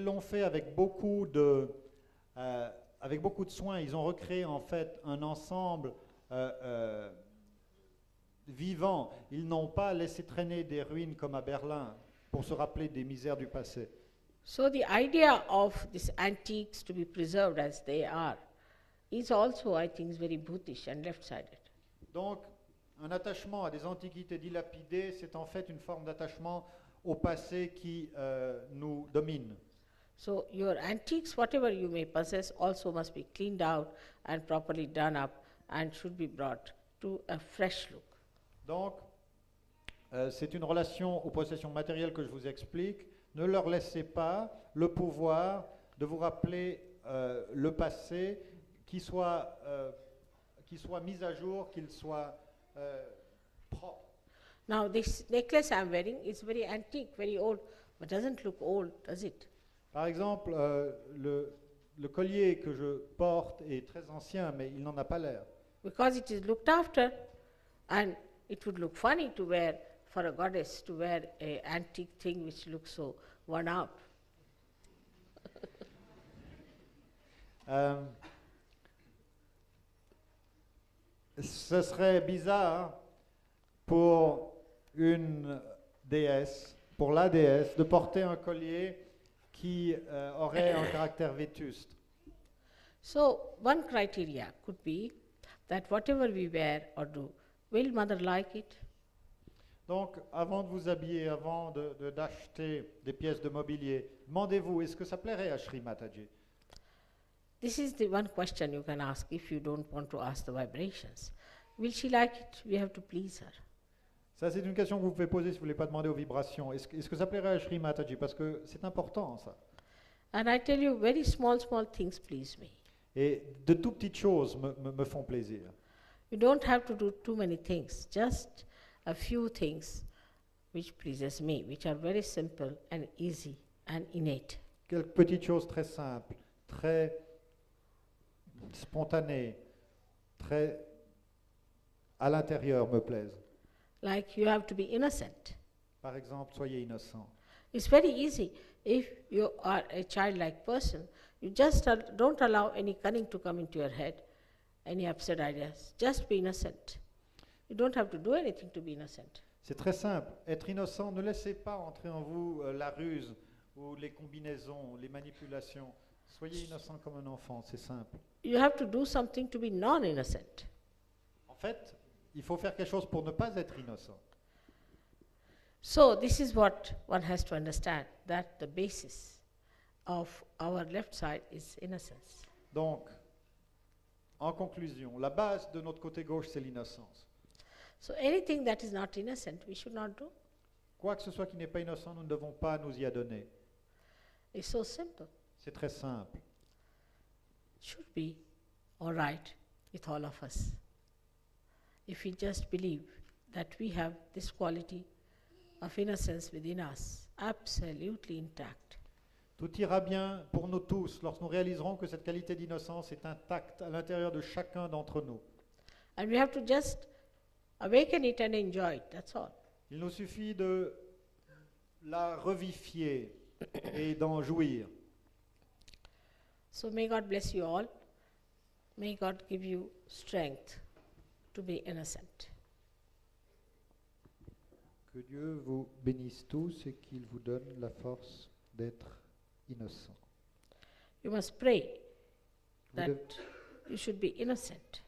l'ont fait avec beaucoup de soin. Ils ont recréé en fait un ensemble vivant. Ils n'ont pas laissé traîner des ruines comme à Berlin pour se rappeler des misères du passé. So the idea of these antiques to be preserved as they are is also, I think, very Buddhist and left-sided. Donc, un attachement à des antiquités dilapidées, c'est en fait une forme d'attachement au passé qui nous domine. So your antiques, whatever you may possess, also must be cleaned out and properly done up and should be brought to a fresh look. Donc, c'est une relation aux possessions matérielles que je vous explique. Ne leur laissez pas le pouvoir de vous rappeler le passé, qui soit mis à jour, qu'il soit propre. Now this necklace I'm wearing is very antique, very old, but doesn't look old, does it? Par exemple, le collier que je porte est très ancien, mais il n'en a pas l'air. Because it is looked after, and it would look funny to wear, for a goddess to wear an antique thing which looks so worn out. Ce serait bizarre pour une déesse, pour la déesse, de porter un collier qui aurait un caractère vétuste. So one criteria could be that whatever we wear or do, will mother like it? Donc, avant de vous habiller, avant d'acheter des pièces de mobilier, demandez-vous, est-ce que ça plairait à Shri Mataji? This is the one question you can ask if you don't want to ask the vibrations. Will she like it? We have to please her. Ça, c'est une question que vous pouvez poser si vous ne voulez pas demander aux vibrations. Est-ce que ça plairait à Shri Mataji? Parce que c'est important, ça. And I tell you, very small things please me. Et de tout petites choses me font plaisir. You don't have to do too many things, just a few things which pleases me, which are very simple and easy and innate. Quelques petites choses très simples, très spontanées, très à l'intérieur me plaisent. Like you have to be innocent. Par exemple, soyez innocent. It's very easy. If you are a childlike person, you just don't allow any cunning to come into your head, any absurd ideas. Just be innocent. You don't have to do anything to be innocent. C'est très simple. Être innocent, ne laissez pas entrer en vous la ruse ou les combinaisons, les manipulations. Soyez innocent comme un enfant, c'est simple. You have to do something to be non-innocent. En fait, il faut faire quelque chose pour ne pas être innocent. So this is what one has to understand, that the basis of our left side is innocence. Donc, en conclusion, la base de notre côté gauche, c'est l'innocence. So anything that is not innocent, we should not do. Quoi que ce soit qui n'est pas innocent, nous ne devons pas nous y adonner. It's so simple. C'est très simple. It should be all right with all of us. If we just believe that we have this quality of innocence within us, absolutely intact. Tout ira bien pour nous tous lorsque nous réaliserons que cette qualité d'innocence est intacte à l'intérieur de chacun d'entre nous. And we have to just awaken it and enjoy it, that's all. Il nous suffit de la revivifier et d'en jouir. So may God bless you all. May God give you strength to be innocent. Que Dieu vous bénisse tous et qu'il vous donne la force d'être innocent. You must pray Vous that you should be innocent.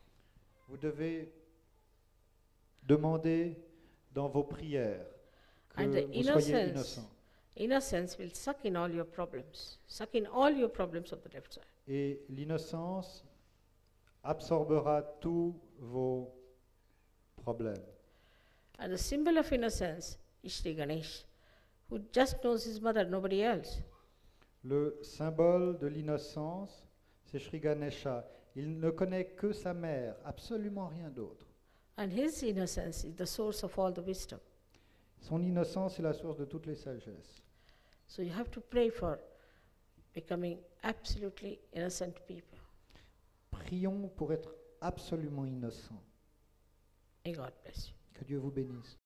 Vous devez Demandez dans vos prières que And the vous soyez innocents. innocence will suck in all your problems, suck in all your problems of the left side. Et l'innocence absorbera tous vos problèmes. And the symbol of innocence is Sri Ganesh, who just knows his mother, nobody else. Le symbole de l'innocence, c'est Sri Ganesha. Il ne connaît que sa mère, absolument rien d'autre. And his innocence is the source of all the wisdom. Son innocence est la source de toutes les sagesses. So you have to pray for becoming absolutely innocent people. Prions pour être absolument innocents. May God bless you. Que Dieu vous bénisse.